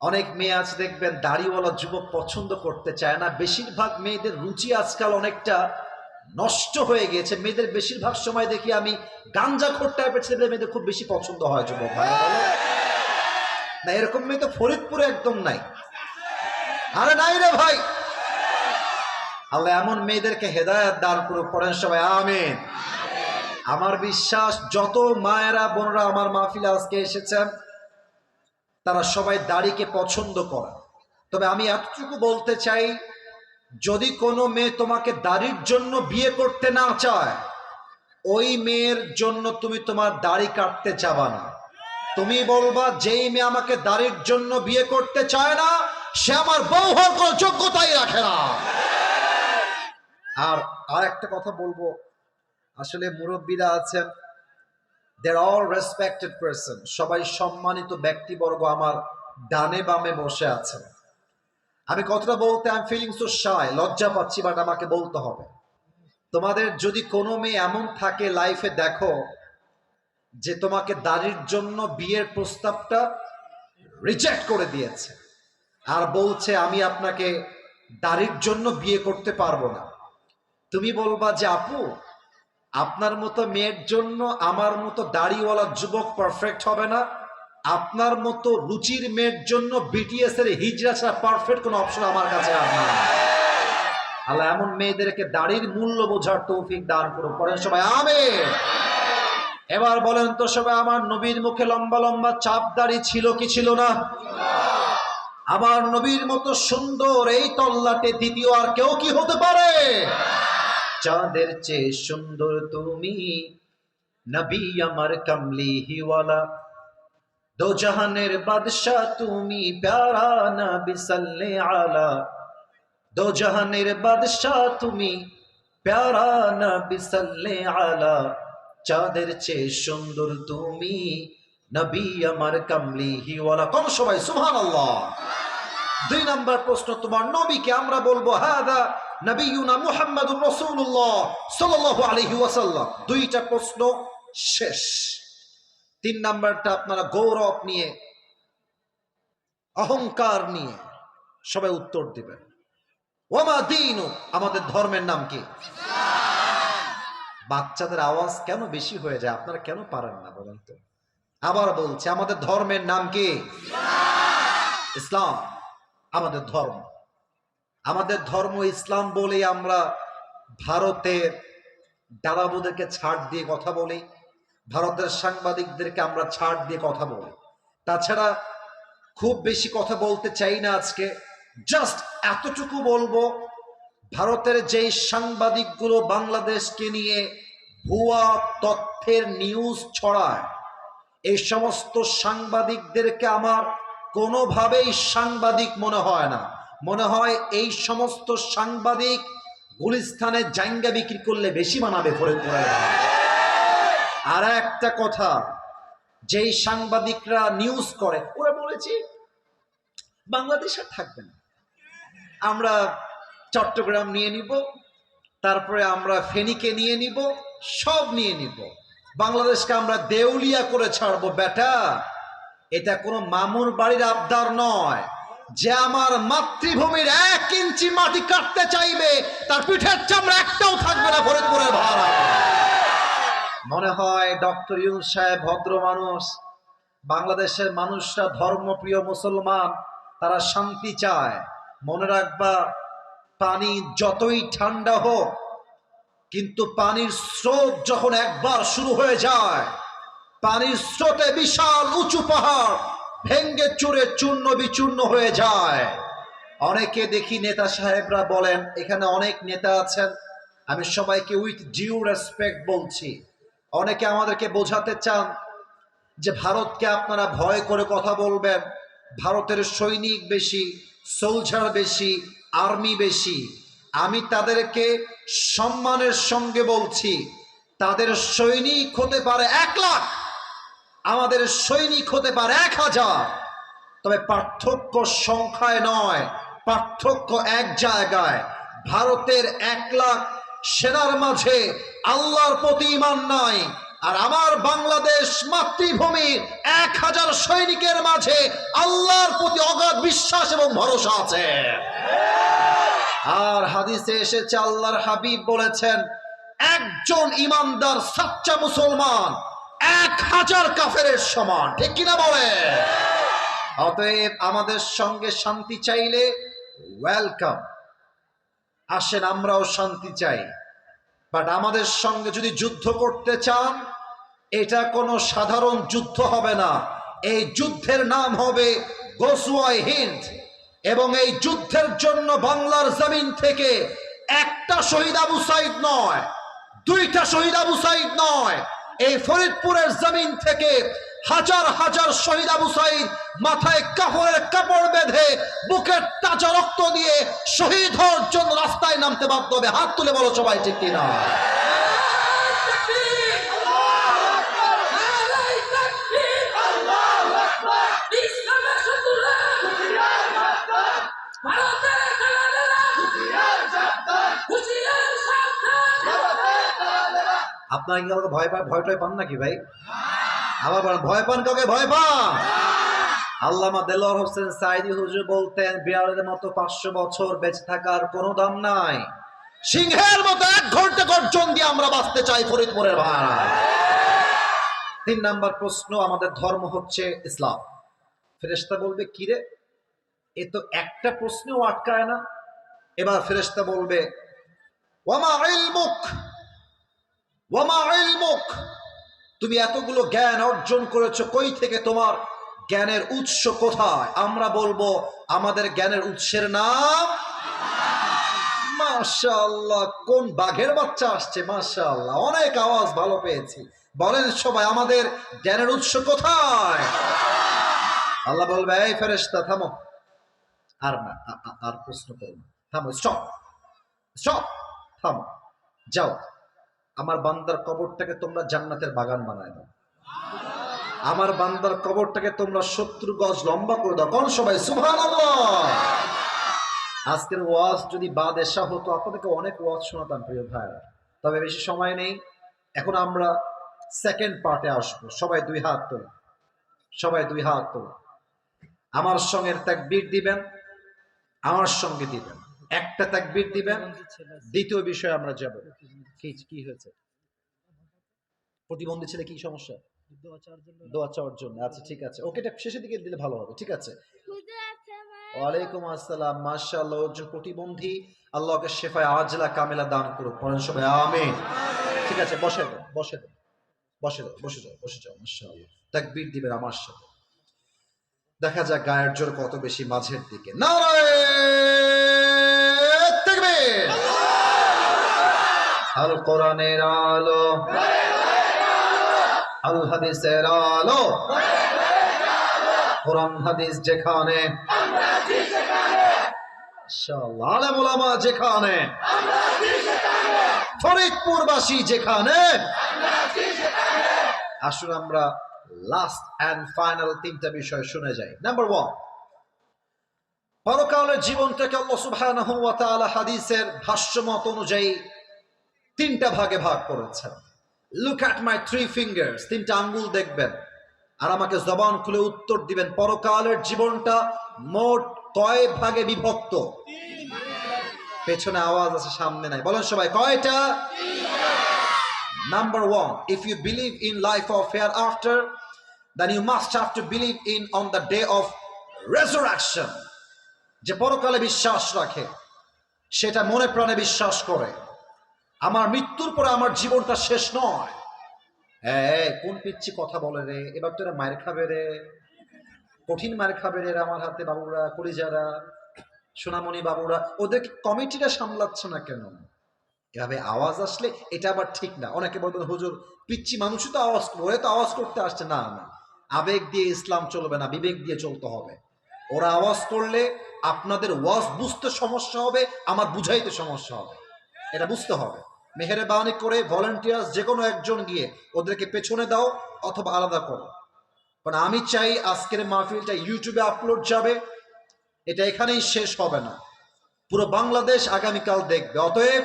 অনেক মেয়ে আছে দেখবেন দাড়িওয়ালা যুবক পছন্দ করতে চায় না। বেশিরভাগ মেয়েদের রুচি আজকাল অনেকটা নষ্ট হয়ে গেছে। মেয়েদের বেশিরভাগ সময় দেখি আমি গাঞ্জাখোর টাইপের ছেলে মেয়েদের খুব বেশি পছন্দ হয়। যুবক ভাই না, এরকম মেয়ে তো ফরিদপুরে একদম নাই। আরে নাই রে ভাই। আল্লাহ এমন মেয়েদেরকে হেদায়েত দান করুক, পড়েন সবাই আমিন। আমার বিশ্বাস যত মায়েরা বোনরা আমার মাহফিলে আজকে এসেছেন তারা সবাই দাড়িকে পছন্দ করে। তবে আমি এতটুকু বলতে চাই, যদি কোনো মেয়ে তোমাকে দাড়ির জন্য বিয়ে করতে না চায়, ওই মেয়ের জন্য তুমি তোমার দাড়ি কাটতে যাবা না। তুমি বলবা, যেই মেয়ে আমাকে দাড়ির জন্য বিয়ে করতে চায় না সে আমার বউ হওয়ার কোনো যোগ্যতাই রাখে না। আর একটা কথা বলবো, আসলে মুরব্বীরা আছেন, they're all respected person, সবাই সম্মানিত ব্যক্তিবর্গ আমার ডানে বামে বসে আছেন। আমি কথাটা বলতে আমি ফিলিং সো শাই, লজ্জা পাচ্ছি, বাট আমাকে বলতে হবে। তোমাদের যদি কোনো মেয়ে এমন থাকে লাইফে, দেখো যে তোমাকে দাড়ির জন্য বিয়ের প্রস্তাবটা রিজেক্ট করে দিয়েছে আর বলছে আমি আপনাকে দাড়ির জন্য বিয়ে করতে পারবো না, তুমি বলবা যে আপু আপনার মতো মেয়ের জন্য আমার মতো দাড়িওয়ালা যুবক পারফেক্ট হবে না, আপনার মতো রুচির মেয়ের জন্য বিটিএস এর হিজরা ছাড়া পারফেক্ট কোনো অপশন আমার কাছে আর না। আল্লাহ এমন মেয়েদেরকে দাড়ির মূল্য বোঝার তৌফিক দান করুন। পড়েন সবাই আমিন। এবার বলেন তো সবাই, আমার নবীর মুখে লম্বা লম্বা চাপ দাড়ি ছিল কি ছিল না? আমার নবীর মতো সুন্দর এই তল্লাটে দ্বিতীয় আর কেউ কি হতে পারে? চাঁদের চেয়ে সুন্দর তুমি নবী আমার কামলি হিওয়ালা, দো জাহানের বাদশা তুমি প্যারা নবী সাল্লে আলা, দো জাহানের বাদশা তুমি প্যারা নবী সাল্লে আলা, চাঁদের চেয়ে সুন্দর তুমি নবী আমার কামলি হিওয়ালা। কোন সবাই সুবহানাল্লাহ। 2 নম্বর প্রশ্ন, তোমার নবীকে আমরা বলবো হাদা নবিয়ুনা মুহাম্মাদুর রাসূলুল্লাহ সাল্লাল্লাহু আলাইহি ওয়াসাল্লাম। 2টা প্রশ্ন শেষ। 3 নম্বরটা আপনারা গৌরব নিয়ে অহংকার নিয়ে সবাই উত্তর দিবেন। ওয়ামা দীনু, আমাদের ধর্মের নাম কি? বাচ্চাদের আওয়াজ কেন বেশি হয়ে যায়, আপনারা কেন পারেন না বলেন তো? আবার বলছি, আমাদের ধর্মের নাম কি? ইসলাম আমাদের ধর্ম। আমাদের ধর্ম ইসলাম বলে আমরা ভারতের দাদাবুদেরকে ছাড় দিয়ে কথা বলি, ভারতের সাংবাদিকদেরকে আমরা ছাড় দিয়ে কথা বলি। তাছাড়া খুব বেশি কথা বলতে চাই না আজকে, জাস্ট এতটুকু বলবো, ভারতের যেই সাংবাদিকগুলো বাংলাদেশকে নিয়ে ভুয়া তথ্যের নিউজ ছড়ায়, এই সমস্ত সাংবাদিকদেরকে আমার কোনোভাবেই সাংবাদিক মনে হয় না। মনে হয় এই সমস্ত সাংবাদিক গুলিস্তানে জাইঙ্গা বিক্রি করলে বেশি মানাবে ফরিদপুরে। আর একটা কথা, যেই সাংবাদিকরা নিউজ করে, ওরা বলেছে বাংলাদেশ আর থাকবে না, আমরা চট্টগ্রাম নিয়ে নিব, তারপরে আমরা ফেনীকে নিয়ে নিব, সব নিয়ে নিব, বাংলাদেশকে আমরা দেউলিয়া করে ছাড়বো। বেটা, এটা কোনো মামুর বাড়ির আবদার নয় যে আমার মাতৃভূমির 1 ইঞ্চি মাটি কাটতে চাইবে তার পিঠের চামড়া একটাও থাকবে না ফরিদপুরের ভাড়া। মনে হয় ডক্টর ইউনূস সাহেব ভদ্র মানুষ, বাংলাদেশের মানুষরা ধর্মপ্রিয় মুসলমান, তারা শান্তি চায়। মনে রাখবা, পানি যতই ঠান্ডা হোক, কিন্তু পানির স্রোত যখন একবার শুরু হয়ে যায়, পানির স্রোতে বিশাল উঁচু পাহাড় ভেঙ্গে চুরে চূর্ণ বিচূর্ণ হয়ে যায়। অনেকে দেখি নেতা সাহেবরা বলেন, এখানে অনেক নেতা আছেন, আমি সবাইকে উইথ ডিউ রেসপেক্ট বলছি, অনেকে আমাদেরকে বোঝাতে চান যে ভারতকে আপনারা ভয় করে কথা বলবেন, ভারতের সৈনিক বেশি, সোলজার বেশি, আর্মি বেশি। আমি তাদেরকে সম্মানের সঙ্গে বলছি, তাদের সৈনিক হতে পারে 1 লাখ, আমাদের সৈনিক হতে পারে 1000, তবে পার্থক্য সংখ্যায় নয়, পার্থক্য এক জায়গায়। ভারতের 1 লাখ সেনার মাঝে আল্লাহর প্রতি ঈমান নাই, আর আমার বাংলাদেশ মাতৃভূমির 1000 সৈনিকের মাঝে আল্লাহর প্রতি অগাধ বিশ্বাস এবং ভরসা আছে। আর হাদিসে এসেছে, আল্লাহর হাবিব বলেছেন, একজন ইমানদার সাচ্চা মুসলমান 1000 কাফেরের সমান, ঠিক কিনা বলে? অতএব আমাদের সঙ্গে শান্তি চাইলে ওয়েলকাম, আসেন, আমরাও শান্তি চাই। বাট আমাদের সঙ্গে যদি যুদ্ধ করতে চান, এটা কোনো সাধারণ যুদ্ধ হবে না, এই যুদ্ধের নাম হবে গজওয়ায়ে হিন্দ। এবং এই যুদ্ধের জন্য বাংলার জমিন থেকে 1টা শহীদ আবু সাইদ নয়, 2টা শহীদ আবু সাইদ নয়, এই ফরিদপুরের জমিন থেকে হাজার হাজার শহীদ আবু সাঈদ মাথায় কাপড়ের কাপড় বেঁধে বুকের তাজা রক্ত দিয়ে শহীদ হওয়ার জন্য রাস্তায় নামতে বাধ্য হবে। হাত তুলে বলো সবাই, ঠিক কিনা? আপনারা কি কাউকে ভয় টয় পান নাকি ভাই? আবার বলেন, ভয় পান কাউকে? ভয় পান? আল্লামা দেলোয়ার হোসেন সাঈদী হুজুর বলতেন, বিড়ালের মতো 500 বছর বেঁচে থাকার কোনো দাম নাই, সিংহের মতো 1 ঘন্টা গর্জন দিয়ে আমরা বাঁচতে চাই ফরিদপুরের ভাড়া। 3 নাম্বার প্রশ্ন, আমাদের ধর্ম হচ্ছে ইসলাম। ফেরেশতা বলবে, কিরে এ তো একটা প্রশ্নেও আটকায় না। এবার ফেরেশতা বলবে, ওয়ামা ইলমুক, ওয়ামা ইলমুক, তুমি এতগুলো জ্ঞান অর্জন করেছো, কই থেকে? তোমার জ্ঞানের উৎস কোথায়? আমরা বলবো, আমাদের জ্ঞানের উৎসের নাম মাশাআল্লাহ। কোন বাঘের বাচ্চা আসছে? মাশাআল্লাহ, অনেক আওয়াজ ভালো পেয়েছি। বলেন সবাই, আমাদের জ্ঞানের উৎস কোথায়? আল্লাহ বলবে, এই ফেরেশতা থামো, আর না, আর প্রশ্ন করো না, থামো, স্টপ স্টপ, থামো, যাও, আমার বান্দার কবরটাকে তোমরা জান্নাতের বাগান বানায় দাও। আমার বান্দার কবরটাকে তোমরা 70 গজ লম্বা করে দাও। কোন সবাই সুবহানাল্লাহ। আজকের ওয়াজ যদি বাদেশা হতো, আপনাদেরকে অনেক ওয়াজ শোনাতাম প্রিয় ভাইরা, তবে বেশি সময় নেই। এখন আমরা সেকেন্ড পার্টে আসবো। সবাই 2 হাত তোলো, সবাই 2 হাত তোলো। আমার সঙ্গে তাকবীর দিবেন, আমার সঙ্গে দিবেন, একটা তাকবীর দিবেন। দ্বিতীয় বিষয়ে আমরা যাব। কি হয়েছে? প্রতিবন্ধী ছেলে, কি সমস্যা? দোয়া চাওয়ার জন্য। আচ্ছা ঠিক আছে, ওকে, এটা শেষের দিকে দিলে ভালো হবে। ঠিক আছে। ওয়ালাইকুম আসসালাম। মাশাআল্লাহ, একজন প্রতিবন্ধী, আল্লাহকে শেফায়ে আজলা কামেলা দান করুক। পড়েন সবাই আমিন। ঠিক আছে, বসে দাও, বসে দাও, বসে দাও, বসে যাও, বসে যাও। মাশাআল্লাহ, তাকবীর দিবেন আমার সাথে। দেখা যাক গায়ের জোর কত বেশি মাঝের দিকে। নারায়ে তাকবীর। আল কোরআনের আলো, আল হাদিসের আলো, কোরআন হাদিস যেখানে, মাশাআল্লাহ, আলেম ওলামা যেখানে, ফরিদপুরবাসী যেখানে। আসুন আমরা লাস্ট এন্ড ফাইনাল 3টা বিষয় শুনে যাই। নাম্বার 1, পরকালের জীবনটাকে আল্লাহ সুবহানাহু ওয়া তাআলা হাদিসের ভাষ্যমত অনুযায়ী 3টা ভাগে ভাগ করেছেন। লুক অ্যাট মাই 3 ফিঙ্গার্স, 3টা আঙ্গুল দেখবেন আর আমাকে জবান খুলে উত্তর দিবেন, পরকালের জীবনটা মোট কয় ভাগে বিভক্ত? পেছনে আওয়াজ আছে, সামনে নাই। বলেন সবাই, কয়টা? Number 1, if you believe in life of hereafter, then you must have to believe in on the day of resurrection. যে পরকালে বিশ্বাস রাখে, সেটা মনে প্রাণে বিশ্বাস করে আমার মৃত্যুর পরে আমার জীবনটা শেষ নয়। কোন পিচ্ছি কথা বলে রে, এবার তোরা মায়ের খাবে রে, কঠিন মায়ের খাবে রে আমার হাতে। বাবুরা, কলিজারা, সোনামণি বাবুরা, ওদের কমিটিটা সামলাচ্ছে না কেন? এভাবে আওয়াজ আসলে এটা আবার ঠিক না। অনেকে বলবেন, হুজুর পিচ্ছি মানুষই তো আওয়াজ করবে, ওরা তো আওয়াজ করতে আসছে না। না, আবেগ দিয়ে ইসলাম চলবে না, বিবেক দিয়ে চলতে হবে। ওরা আওয়াজ করলে আপনাদের ওয়াজ বুঝতে সমস্যা হবে, আমার বুঝাইতে সমস্যা হবে, এটা বুঝতে হবে। মেহেরবানি করে ভলান্টিয়ার্স যে কোনো একজন গিয়ে ওদেরকে পেছনে দাও অথবা আলাদা করো। কারণ আমি চাই আজকের মাহফিলটা ইউটিউবে আপলোড যাবে, এটা এখানেই শেষ হবে না, পুরো বাংলাদেশ আগামীকাল দেখবে। অতএব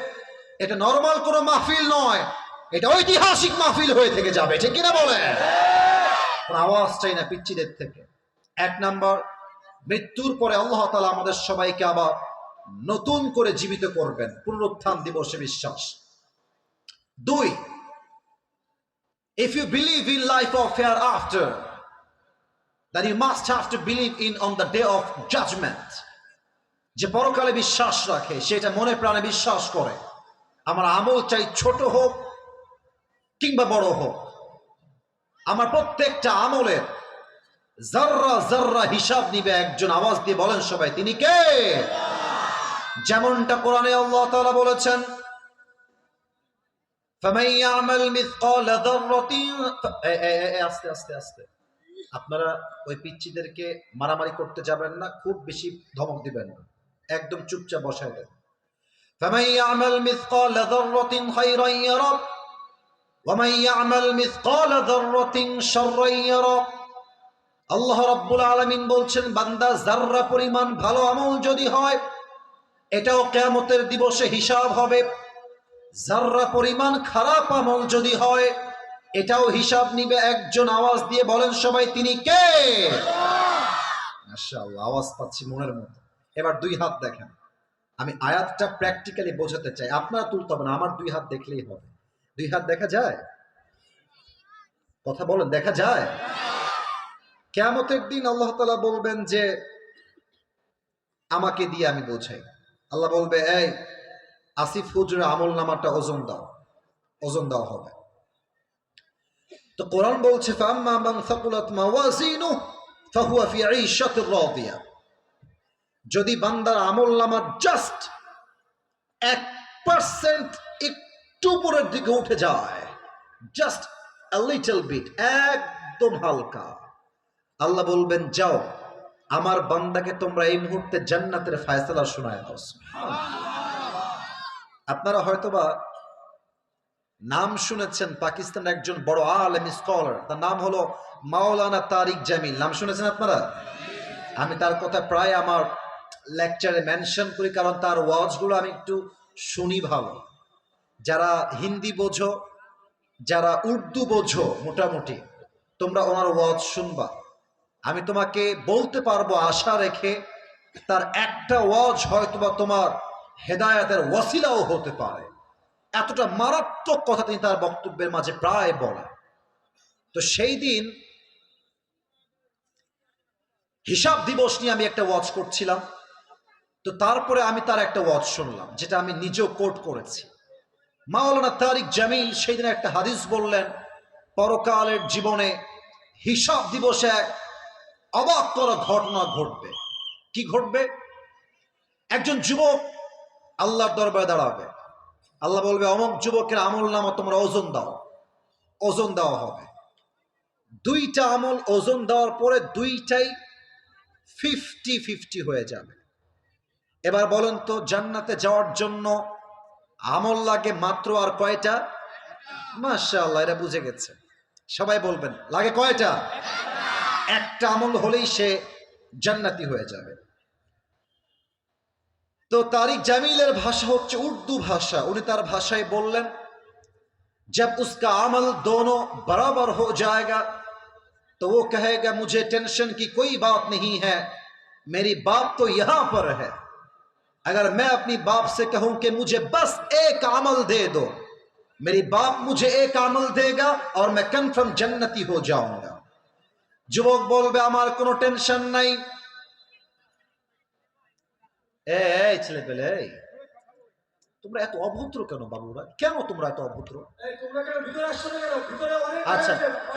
এটা নরমাল কোনো মাহফিল নয়, এটা ঐতিহাসিক মাহফিল হয়ে থেকে যাবে, ঠিক কিনা বলেন? আওয়াজ চাই না পিচ্চিদের থেকে। 1 নাম্বার, মৃত্যুর পরে আল্লাহ তাআলা আমাদের সবাইকে আবার নতুন করে জীবিত করবেন, পুনরুত্থান দিবসে বিশ্বাস। 2, if you believe in life of hereafter, then you must have to believe in on the day of judgment. যে পরকালে বিশ্বাস রাখে, সেটা মনে প্রাণে বিশ্বাস করে আমার আমল চাই ছোট হোক কিংবা বড় হোক, আমার প্রত্যেকটা আমলের জাররা জাররা হিসাব নিবে একজন। আওয়াজ দিয়ে বলেন সবাই, তিনি কে? যেমনটা কোরআনে আল্লাহ তাআলা বলেছেন, ফামান ইয়ামাল মিসকালা যাররাতিন, আস্তে আস্তে আস্তে, আপনারা ওই পিচ্চিদেরকে মারামারি করতে যাবেন না, খুব বেশি ধমক দিবেন না, একদম চুপচাপ বসায় দেন। فمن يعمل مثقال ذرة خيرا يره ومن يعمل مثقال ذرة شرا يره। আল্লাহ রাব্বুল আলামিন বলছেন, বান্দা যাররা পরিমাণ ভালো আমল যদি হয় এটাও কিয়ামতের দিবসে হিসাব হবে, যাররা পরিমাণ খারাপ আমল যদি হয় এটাও হিসাব নিবে একজন। আওয়াজ দিয়ে বলেন সবাই, তিনি কে? মাশাআল্লাহ, আওয়াজ পাচ্ছি মনের মতো। এবার দুই হাত দেখেন, আমি আয়াতটা প্র্যাকটিক্যালি বোঝাতে চাই, আপনারা তুলতে হবে না, আমার দুই হাত দেখলেই হবে। দুই হাত দেখা যায়? কথা বলেন, দেখা যায়? কিয়ামতের দিন আল্লাহ তাআলা বলবেন যে আমাকে দিয়ে আমি বোঝাই। আল্লাহ বলবে, এই আসিফ হুজুরের আমল নামাটা ওজন দাও। ওজন দেওয়া হবে। তো কোরআন বলছে, ফাম্মা মান সাকুলাত মাওয়াজিনুহু ফাহুয়া ফি ঈশাতির রাদিয়া। যদি বান্দার আমল নামা জাস্ট 1% একটু উপরের দিকে উঠে যায়, জাস্ট আ লিটল বিট, একদম হালকা, আল্লাহ বলবেন যাও আমার বান্দাকে তোমরা এই মুহূর্তে জান্নাতের ফয়সালা শোনায় দাও। আপনারা হয়তোবা নাম শুনেছেন, পাকিস্তানের একজন বড় আলেম স্কলার, তার নাম হলো মাওলানা তারিক জামিল। নাম শুনেছেন আপনারা? আমি তার কথা প্রায় আমার লেকচারে মেনশন করি, কারণ তার ওয়াজগুলো আমি একটু শুনি ভালো। যারা হিন্দি বোঝো, যারা উর্দু বোঝো, মোটামুটি তোমরা ওনার ওয়াজ শুনবা। আমি তোমাকে বলতে পারবো আশা রেখে, তার একটা ওয়াজ হয়তোবা তোমার হেদায়েতের ওয়াসিলাও হতে পারে। এতটা মারাত্মক কথা তিনি তার বক্তব্যের মাঝে প্রায় বলেন। তো সেই দিন হিসাব দিবস নিয়ে আমি একটা ওয়াজ করছিলাম, তো তারপরে আমি তার একটা ওয়াজ শুনলাম, যেটা আমি নিজেও কোট করেছি। মাওলানা তারিক জামিল সেই দিন একটা হাদিস বললেন, পরকালের জীবনে হিসাব দিবসে এক অবাক করা ঘটনা ঘটবে। কি ঘটবে? একজন যুবক আল্লাহর দরবারে দাঁড়াবে, আল্লাহ বলবে, অমুক যুবকের আমল নামা তোমরা ওজন দাও। ওজন দেওয়া হবে। দুইটা আমল ওজন দেওয়ার পরে দুইটাই 50-50 হয়ে যাবে। এবার বলেন তো, জান্নাতে যাওয়ার জন্য আমল লাগে মাত্র আর কয়টা? মাশাআল্লাহ, এরা বুঝে গেছে। সবাই বলবেন, লাগে কয়টা? একটা আমল হলেই সে জান্নাতি হয়ে যাবে। তো তারিক জামিলের ভাষা হচ্ছে উর্দু ভাষা। উনি তার ভাষায় বললেন, जब उसका अमल दोनों बराबर हो जाएगा तो वो कहेगा मुझे टेंशन की कोई बात नहीं है, मेरी बाप तो यहां पर है। अगर मैं अपनी बाप से कहूं कि मुझे बस एक अमल दे दो, मेरी बाप मुझे एक अमल देगा और मैं कन्फर्म जन्नती हो जाऊंगा। যুবক বলবে, আমার কোনো টেনশন নাই। এই ছেলে পেলে, তোমরা এত অভদ্র কেন বাবুরা? কেন তোমরা এত অভদ্র? আচ্ছা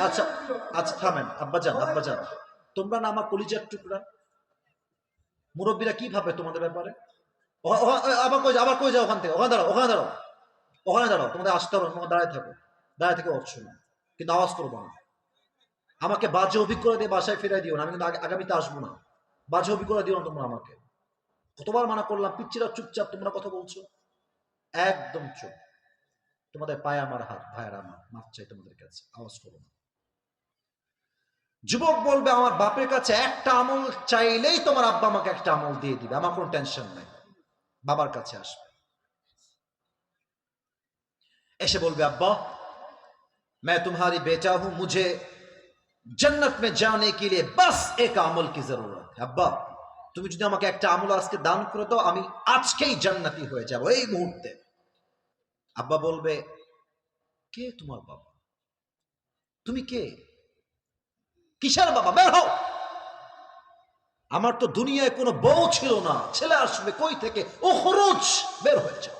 আচ্ছা আচ্ছা, থামেন আব্বাজান, আব্বাজান, তোমরা না আমার কলিজার টুকরা। মুরব্বীরা কি ভাবে তোমাদের ব্যাপারে? আবার কই যাও ওখান থেকে? ওখানে দাঁড়াও, ওখানে দাঁড়াও, ওখানে দাঁড়াও। তোমাদের আসতে হবে, তোমরা দাঁড়ায় থাকো, দাঁড়ায় থেকে অর্থ না, কিন্তু আওয়াজ করবো না। আমাকে বাজে অভিজ্ঞতা দিয়ে বাসায় ফিরাই দিও না, আমি কিন্তু আগামীতে আসবো না। বাজে অভিজ্ঞতা দিও না তোমরা আমাকে। কতবার মানা করলাম, পিচ্ছিরা চুপচাপ, তোমরা কথা বলছো একদম চুপ। তোমাদের পায়ে আমার হাত, ভাইয়ের আমার মাফ চাই তোমাদের কাছে, আওয়াজ করো না। যুবক বলবে, আমার বাপের কাছে একটা আমল চাইলেই তোমার আব্বা আমাকে একটা আমল দিয়ে দিবে, আমার কোনো টেনশন নাই। বাবার কাছে আসবে, এসে বলবে, আব্বা मैं तुम्हारी बेटा हूं, मुझे जन्नत में जाने के लिए बस एक अमल की जरूरत है। আব্বা তুমি যদি আমাকে একটা আমল আজকে দান করে দাও, আমি আজকেই জান্নাতি হয়ে যাব, এই মুহূর্তে। আব্বা বলবে, কে তোমার বাবা? তুমি কে? কিসের বাবা? বের হও। আমার তো দুনিয়ায় কোনো বউ ছিল না, ছেলে আসবে কই থেকে? ও খরচ, বের হয়ে যাও।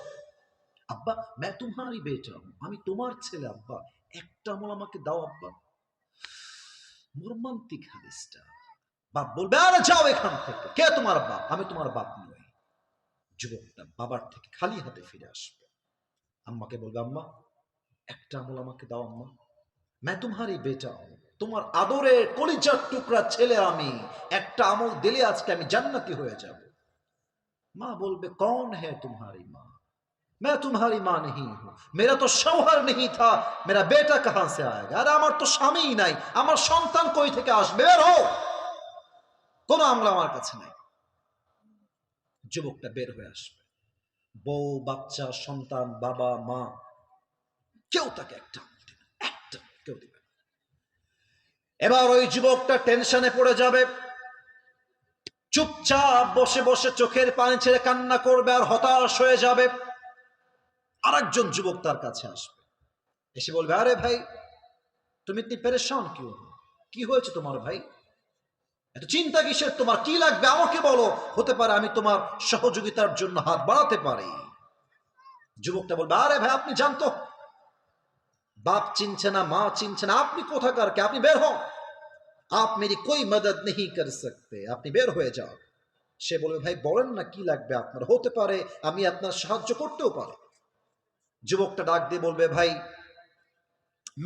আব্বা मैं तुम्हारी बेटा हूं, আমি তোমার ছেলে। আব্বা একটা আমল আমাকে দাও আব্বা। মর্মান্তিক হাদিসটা। বাপ বলবে, আরে যাও এখান থেকে, কে তোমার বাপ? আমি তোমার বাপ নই। যুবকটা বাবার থেকে খালি হাতে ফিরে আসবে, আম্মাকে বলবে, আম্মা একটা আমল আমাকে দাও আম্মা, मैं तुम्हारी बेटा हूं, তোমার আদরের কলিজার টুকরা ছেলে আমি, একটা আমল দিলে আজকে আমি জান্নাতি হয়ে যাব। মা বলবে কौन है तुम्हारी माँ? मैं तुम्हारी माँ नहीं हूं, मेरा तो शौहर नहीं था, मेरा बेटा कहां से आएगा? আরে আমার তো স্বামী নাই, আমার সন্তান কই থেকে আসবে? বের হও, কোন আমল আমার কাছে নাই। যুবকটা বের হয়ে আসবে, বউ বাচ্চা সন্তান বাবা মা কেউ তাকে একটা আমল দিবে, একটা কেউ দিবে। এবার ওই যুবকটা টেনশনে পড়ে যাবে, চুপচাপ বসে বসে চোখের পানি ছেড়ে কান্না করবে আর হতাশ হয়ে যাবে। আরেকজন যুবক তার কাছে আসবে, এসে বলবে আরে ভাই তুমি ইতনি পেরেশান কিউ? কি হয়েছে তোমার ভাই? এত চিন্তা কিসের তোমার? কি লাগবে আমাকে বলো, হতে পারে আমি তোমার সহযোগিতার জন্য হাত বাড়াতে পারি। যুবকটা বলবে আরে ভাই আপনি জানতো, বাপ চিনছে না মা চিনছে না, আপনি কোথাকার কে? আপনি বের হন, आप मेरी कोई मदद नहीं कर सकते, আপনি বের হয়ে যাও। সে বলবে ভাই বলেন না কি লাগবে আপনার, হতে পারে আমি আপনার সাহায্য করতেও পারি। যুবকটা ডাক দিয়ে বলবে ভাই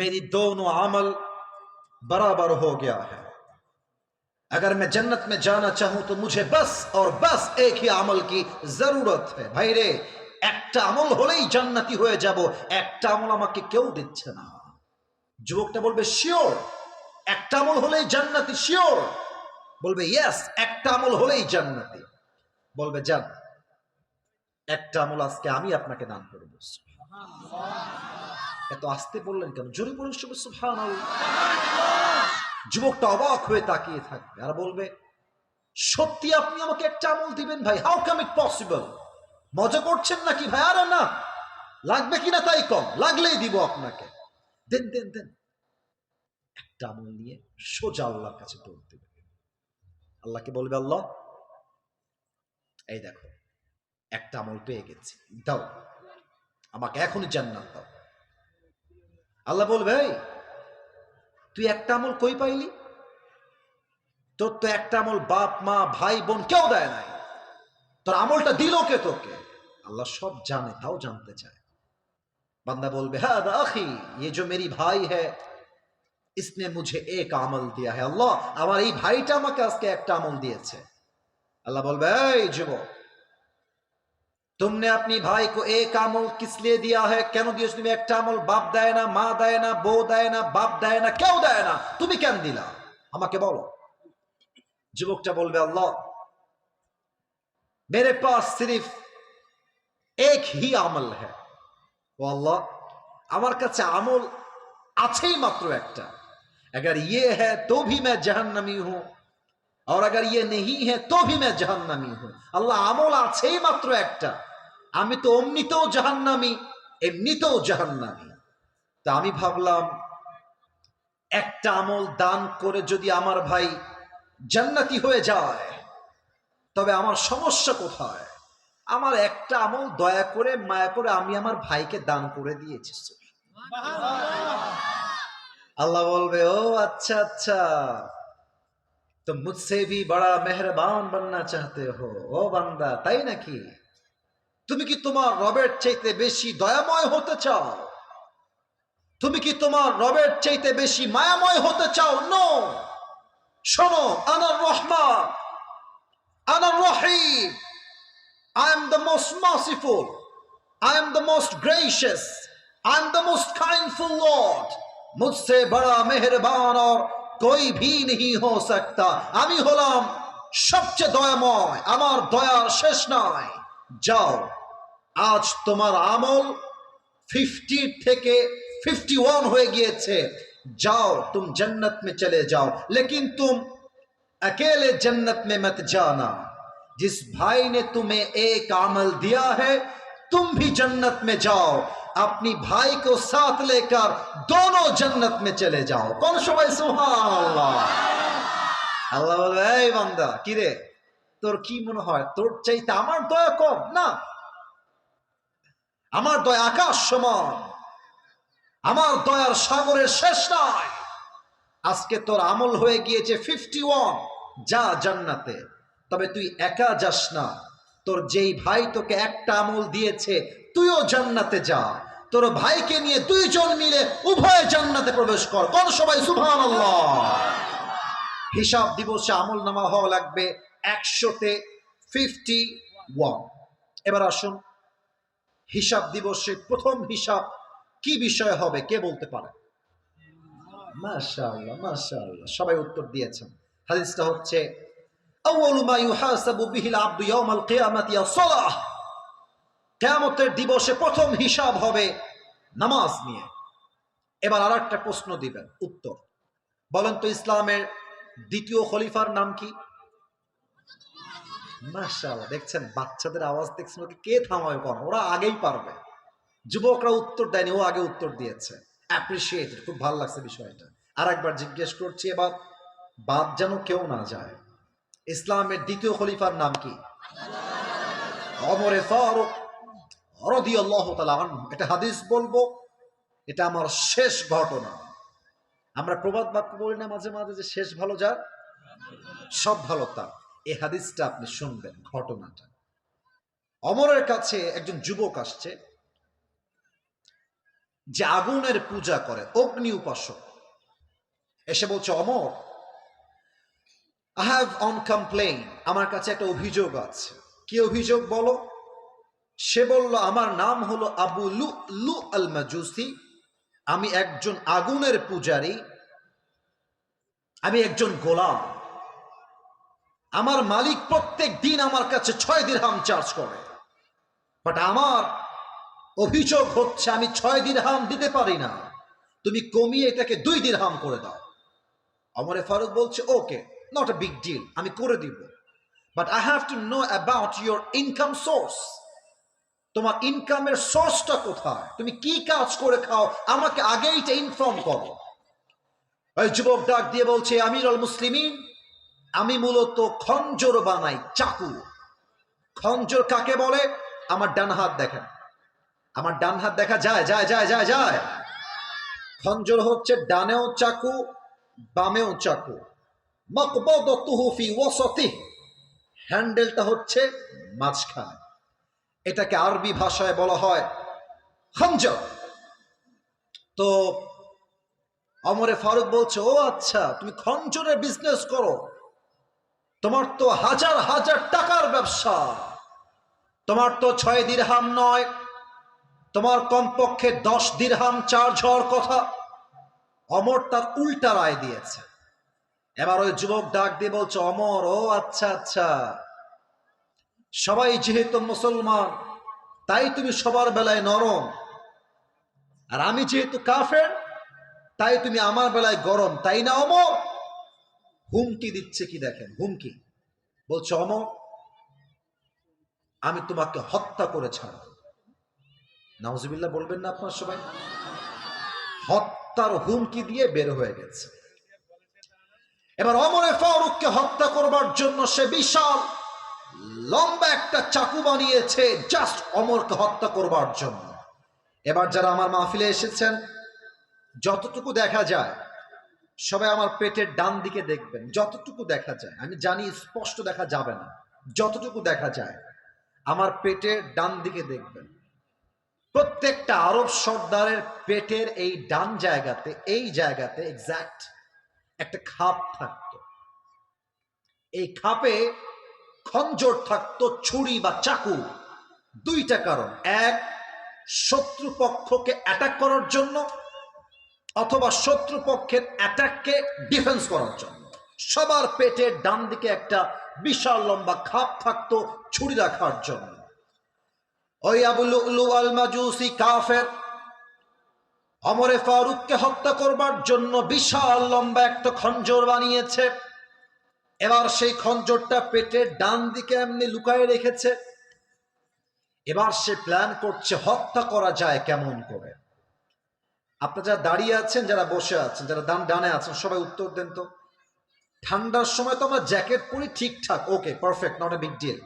मेरी दोनों अमल बराबर हो गया है, अगर मैं जन्नत में जाना चाहूं तो मुझे बस और बस एक ही अमल की जरूरत है। ভাই রে একটা আমল হলেই জান্নাতি হয়ে যাব, একটা আমল আমাকে কেউ দিচ্ছে না। যুবকটা বলবে শিওর একটা আমল হলেই জান্নাতি? শিওর? বলবে ইয়েস একটা আমল হলেই জান্নাতি। বলবে যান একটা আমল আজকে আমি আপনাকে দান করব। এত আস্তে বললেন কেন? জোরে বলুন সুবহানাল্লাহ। যুবকটা অবাক হয়ে তাকিয়ে থাকবে আর বলবে সত্যি আপনি আমাকে একটা আমল দিবেন ভাই? How come it possible? মজা করছেন নাকি ভাই? আরে না, লাগবে কিনা তাই কম, লাগলেই দিব আপনাকে। দেন দেন দেন। একটা আমল নিয়ে সোজা আল্লাহর কাছে দৌড় দেবে। আল্লাহকে বলবে আল্লাহ এই দেখো একটা আমল পেয়ে গেছি, দাও আমাকে এখনই জান্নাত দাও। আল্লাহ বলবে এই তুই একটা আমল কই পাইলি? তোর তো একটা আমল বাপ মা ভাই বোন কেউ দেয় নাই, তোর আমলটা দিল কে তোকে? আল্লাহ সব জানে, তাও জানতে চায়। বান্দা বলবে হ্যাঁ আখি ये जो मेरी भाई है इसने मुझे एक আমল दिया है, আল্লাহ আমার এই ভাইটা আমাকে আজকে একটা আমল দিয়েছে। अल्लाह बोल भाई जुबो तुमने अपनी भाई को एक আমল किस लिए दिया है? কেন দিয়েছ তুমি একটা আমল? বাপ দেয় না, মা দেয় না, বউ দেয় না, বাপ দেয় না, কেউ দেয় না, তুমি কেন দিলা আমাকে বলো। যুবকটা বলবে আল্লাহ मेरे पास सिर्फ एक ही আমল है, ও আল্লাহ আমার কাছে আমল আছেই মাত্র একটা। अगर ये है तो भी मैं जहन्नमी हूं और अगर ये नहीं है तो भी मैं जहन्नमी हूं। আল্লাহ আমল আছেই মাত্র একটা, আমি তো অমনিতেও জাহান্নামী এমনিতেও জাহান্নামী। তা আমি ভাবলাম একটা আমল দান করে যদি আমার ভাই জান্নাতি হয়ে যায় তবে আমার সমস্যা কোথায়? আমার একটা আমল দয়া করে মায়া করে আমি আমার ভাইকে দান করে দিয়েছি। আল্লাহ বলবে ও আচ্ছা আচ্ছা तो मुझसे भी बड़ा मेहरबान बनना चाहते हो ओ बंदा, তাই নাকি? তুমি কি তোমার রবের চাইতে বেশি দয়াময় হতে চাও? তুমি কি তোমার রবের চাইতে বেশি মায়াময় হতে চাও? নো, শোনো আনার রহমান আনার রহিম, I am the most merciful, I am the most gracious, I am the most kindful Lord, मुझसे बड़ा मेहरबान और कोई भी नहीं हो सकता। আমি হলাম সবচেয়ে দয়াময়, আমার দয়া শেষ নাই। যাও আজ তোমার আমল 50 থেকে 51 হয়ে গিয়েছে, जाओ तुम जन्नत में चले जाओ, लेकिन तुम अकेले जन्नत में मत जाना। जिस भाई ने तुम्हें एक अमल दिया है तुम भी जन्नत में जाओ, अपनी भाई को साथ लेकर दोनों जन्नत में चले जाओ। कौन सबाई सुभान अल्लाह। আল্লাহ বলে এই বান্দা কি রে তোর কি মনে হয় তোর চাইতে আমার দয়া কম? না, আমার দয়া আকাশ সমান, আমার দয়ার সাগরের শেষ নাই। আজকে তোর আমল হয়ে গিয়েছে 51, যা জান্নাতে। তবে তুই একা যাস না, তোর যেই ভাই তোকে একটা আমল দিয়েছে তুইও জান্নাতে যা। তোর ভাইকে নিয়ে দুইজন মিলে উভয় জান্নাতে প্রবেশ কর। কোন সবাই সুবহানাল্লাহ। হিসাব দিবসে আমল নামা হওয়া লাগবে 151। এবার আসুন, হিসাব দিবসে প্রথম হিসাব কি বিষয় হবে কে বলতে পারে? মাশাআল্লাহ মাশাআল্লাহ, সবাই উত্তর দিয়েছেন। হাদিসটা হচ্ছে আউয়ালু মা ইউহাসাবু বিহিল আবদু ইয়াউমাল কিয়ামাতি আস-সালাহ। কিয়ামতের দিবসে প্রথম হিসাব হবে নামাজ নিয়ে। এবার আরেকটা প্রশ্ন দিবেন, উত্তর বলেন তো ইসলামের দ্বিতীয় খলিফার নাম কি? মাশাআল্লাহ, দেখছেন বাচ্চাদের আওয়াজ দেখছেন, ওকে কে থামাবে? কোন ওরা আগেই পারবে। যুবকরা উত্তর দেয়নি, ও আগে উত্তর দিয়েছে। অ্যাপ্রিসিয়েটেড, খুব ভালো লাগছে বিষয়টা। আর একবার জিজ্ঞেস করছি, এবার বাদ যেন কেউ না যায়। ইসলামের দ্বিতীয় খলিফার নাম কি? ওমরে ফারুক রাদিয়াল্লাহু তাআলা আনহু। এটা হাদিস বলবো, এটা আমার শেষ ঘটনা। আমরা প্রবাদ বাক্য বলি না মাঝে মাঝে যে শেষ ভালো যার সব ভালো তার। এই হাদিসটা আপনি শুনবেন, ঘটনাটা। ওমরের কাছে একজন যুবক আসছে যে আগুনের পূজা করে, অগ্নি উপাসক। এসে বলছে, Omar, I have on complain, আমার কাছে একটা অভিযোগ আছে। কি অভিযোগ বলো? সে বলল, আমার নাম হলো আবু লুলু আল মাজুসি, আমি একজন আগুনের পূজারী, আমি একজন গোলাম। আমার মালিক প্রত্যেক দিন আমার কাছে 6 দিরহাম চার্জ করে, বাট আমার অভিযোগ হচ্ছে আমি 6 দিরহাম দিতে পারি না, তুমি কমিয়ে এটাকে 2 দিরহাম করে দাও। ওমরে ফারুক বলছে, ওকে, নট আ বিগ ডিল, আমি করে দিব, but I have to know about your income source. তোমার ইনকামের সোর্সটা কোথায়? তুমি কি কাজ করে খাও? আমাকে আগে এটা ইনফর্ম করো। ওই যুবক ডাক দিয়ে বলছে, আমিরুল মুসলিমিন, আমি মূলত খঞ্জর বানাই, চাকু। খঞ্জর কাকে বলে? আমার ডান হাত দেখেন, আমার ডান হাত দেখা যায় যায় যায় যায় যায়। খঞ্জর হচ্ছে ডানেও চাকু বামেও চাকু। মাকবাদাতুহু ফি ওয়াসাতিহ, হ্যান্ডেলটা হচ্ছে মাঝখানে। এটাকে আরবি ভাষায় বলা হয় খঞ্জর। তো ওমরে ফারুক বলছে, ও আচ্ছা, তুমি খঞ্জরের বিজনেস করো, তোমার তো হাজার হাজার টাকার ব্যবসা, তোমার তো 6 দিরহাম নয়, তোমার কমপক্ষে 10 দিরহাম চার্জ হওয়ার কথা। ওমর তার উল্টা রায় দিয়েছে। এবার ওই যুবক ডাক দিয়ে বলছে, ওমর, ও আচ্ছা আচ্ছা, সবাই যেহেতু মুসলমান তাই তুমি সবার বেলায় নরম, আর আমি যেহেতু কাফের তাই তুমি আমার বেলায় গরম, তাই না ওমর? হুমকি দিচ্ছে, কি দেখেন, হুমকি। বলছে, ওমর, আমি তোমাকে হত্যা করে ছাড়ব। নাউজুবিল্লাহ বলবেন না আপনার সবাই? হত্যার হুমকি দিয়ে বের হয়ে গেছে। এবার ওমরে ফারুককে হত্যা করবার জন্য সে বিশাল লম্বা একটা চাকু বানিয়েছে, জাস্ট ওমরকে হত্যা করবার জন্য। এবার যারা আমার মাহফিলে এসেছেন, যতটুকু দেখা যায় সবাই আমার পেটের ডান দিকে দেখবেন, যতটুকু দেখা যায়। আমি জানি স্পষ্ট দেখা যাবে না, যতটুকু দেখা যায় আমার পেটের ডান দিকে দেখবেন। প্রত্যেকটা আরব সর্দারের পেটের এই ডান জায়গাতে, এই জায়গাতে এক্সাক্ট একটা খাপ থাকতো। এই খাপে খঞ্জর থাকতো, ছুরি বা চাকু। 2টা কারণ, এক, শত্রুপক্ষকে অ্যাটাক করার জন্য, অথবা শত্রুপক্ষের অ্যাটাককে ডিফেন্স করার জন্য। সবার পেটের ডান দিকে একটা বিশাল লম্বা খাপ থাকতো ছুরি রাখার জন্য। ওই আবু লুলু আল মাজুসি কাফের ওমরে ফারুককে হত্যা করবার জন্য বিশাল লম্বা একটা খঞ্জর বানিয়েছে। এবার সেই খঞ্জরটা পেটের ডান দিকে এমনি লুকায়ে রেখেছে। এবার সে প্ল্যান করছে হত্যা করা যায় কেমন করে। আপনারা যারা দাঁড়িয়ে আছেন, যারা বসে আছেন, যারা ডানে আছেন, সবাই উত্তর দেন তো। ঠান্ডার সময় তো আমরা জ্যাকেট পরি, ঠিকঠাক, okay, perfect, not a big deal.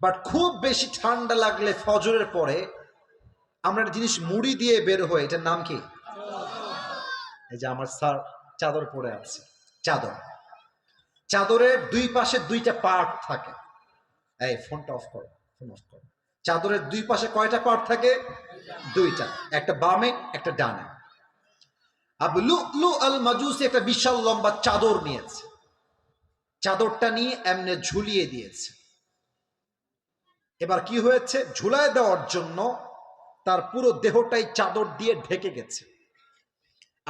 But খুব বেশি ঠান্ডা লাগলে ফজরের পরে আমরা একটা জিনিস মুড়ি দিয়ে বের হই, এটার নাম কি? এই যে আমার স্যার চাদর পরে আছে, চাদর। চাদরের 2 পাশে 2টা পার্ট থাকে। এই ফোনটা অফ করো, ফোন অফ করো। চাদরের 2 পাশে কয়টা পার্ট থাকে? দুইটা, একটা বামে একটা ডানে। আবু লু'লু আল মাজুসি একটা বিশাল লম্বা চাদর নিয়েছে, চাদরটা নিয়ে এমনে ঝুলিয়ে দিয়েছে। এবার কি হয়েছে, ঝুলায় দেওয়ার জন্য তার পুরো দেহটাই চাদর দিয়ে ঢেকে গেছে।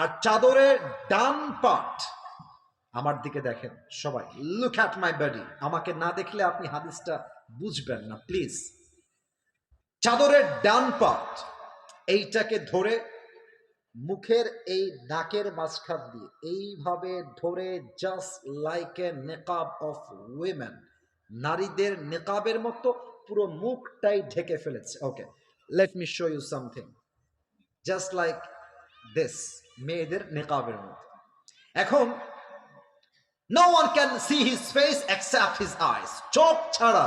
আর চাদরের ডান পাট, আমার দিকে দেখেন সবাই, লুক অ্যাট মাই বডি, আমাকে না দেখলে আপনি হাদিসটা বুঝবেন না প্লিজ। চাদরের ডান পাট এইটাকে ধরে মুখের এই নাকের মাঝখান দিয়ে এইভাবে ধরে, জাস্ট লাইক এ নেকাব অফ উইমেন, নারীদের নেকাবের মতো পুরো মুখটাই ঢেকে ফেলেছে। Okay, let me show you something, just like this, মেয়েদের নেকাবের মতো। এখন no one can see his face except his eyes, চোখ ছাড়া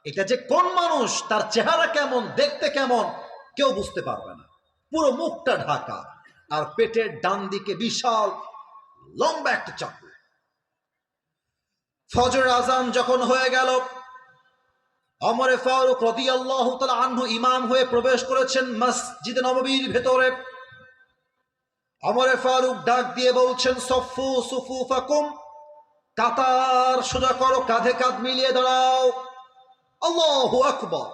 এটা যে কোন মানুষ, তার চেহারা কেমন, দেখতে কেমন, কেউ বুঝতে পারবে না। পুরো মুখটা ঢাকা, আর পেটের ডান দিকে বিশাল লম্বা একটা চাকু। ফজর আজান যখন হয়ে গেল, ওমর ফারুক রাদিয়াল্লাহু তাআলা আনহু ইমাম হয়ে প্রবেশ করেছেন মসজিদে নববীর ভেতরে। ওমর ফারুক ডাক দিয়ে বলছেন, সফু সুফুফাকুম, কাতার সোজা করো, কাঁধে কাঁধ মিলিয়ে দাঁড়াও। আল্লাহু আকবার,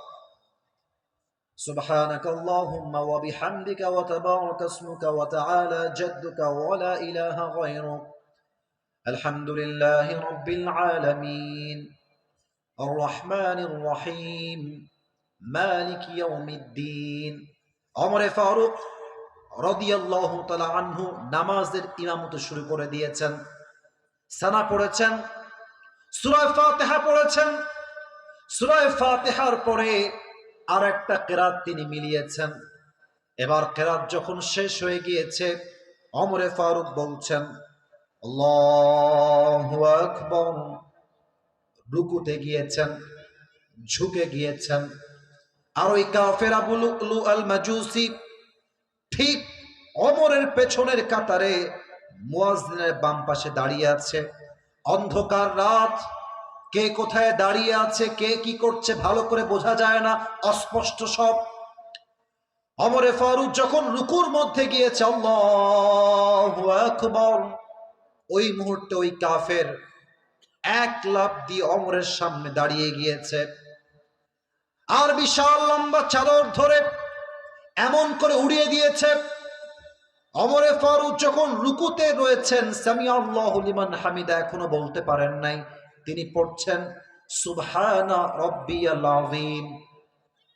সুবহানাকা আল্লাহুম্মা ওয়া বিহামদিকা ওয়া তাবারাকা ইসমুকা ওয়া তাআলা জাদ্দুকা ওয়া লা ইলাহা গায়রুক, আলহামদুলিল্লাহি রাব্বিল আলামিন, আর রহমানির রহিম, মালিক ইয়াউমিদ্দিন। ওমর ফারুক রাদিয়াল্লাহু তাআলা আনহু নামাজের ইমামতি শুরু করে দিয়েছেন। সানা পড়েছেন, সূরা ফাতিহা পড়েছেন। সূরা ফাতিহার পরে আর একটা কিরাত তিনি মিলিয়েছেন। এবার কিরাত যখন শেষ হয়ে গিয়েছে, ওমর ফারুক বলছেন আল্লাহু আকবার, রুকুতে গিয়েছেন, ঝুঁকে গিয়েছেন। আর ওই কাফের আবু লু'লু আল মাজুসি ঠিক ওমরের পেছনের কাতারে মুয়াজ্জিনের বাম পাশে দাঁড়িয়ে আছে। অন্ধকার রাত, কে কোথায় দাঁড়িয়ে আছে, কে কি করছে ভালো করে বোঝা যায় না, অস্পষ্ট সব। ওমর ফারুক যখন রুকুর মধ্যে গিয়েছে, আল্লাহু আকবার, ওই মুহূর্তে ওই কাফের এক লাফ দিয়ে ওমরের সামনে দাঁড়িয়ে গিয়েছে, আর বিশাল লম্বা চাদর ধরে এমন করে উড়িয়ে দিয়েছে। ওমর ফারুক যখন রুকুতে রয়েছেন, সামিআল্লাহু লিমান হামিদা এখনো বলতে পারেন নাই, তিনি পড়ছেন সুবহানা রাব্বিয়াল আযীম।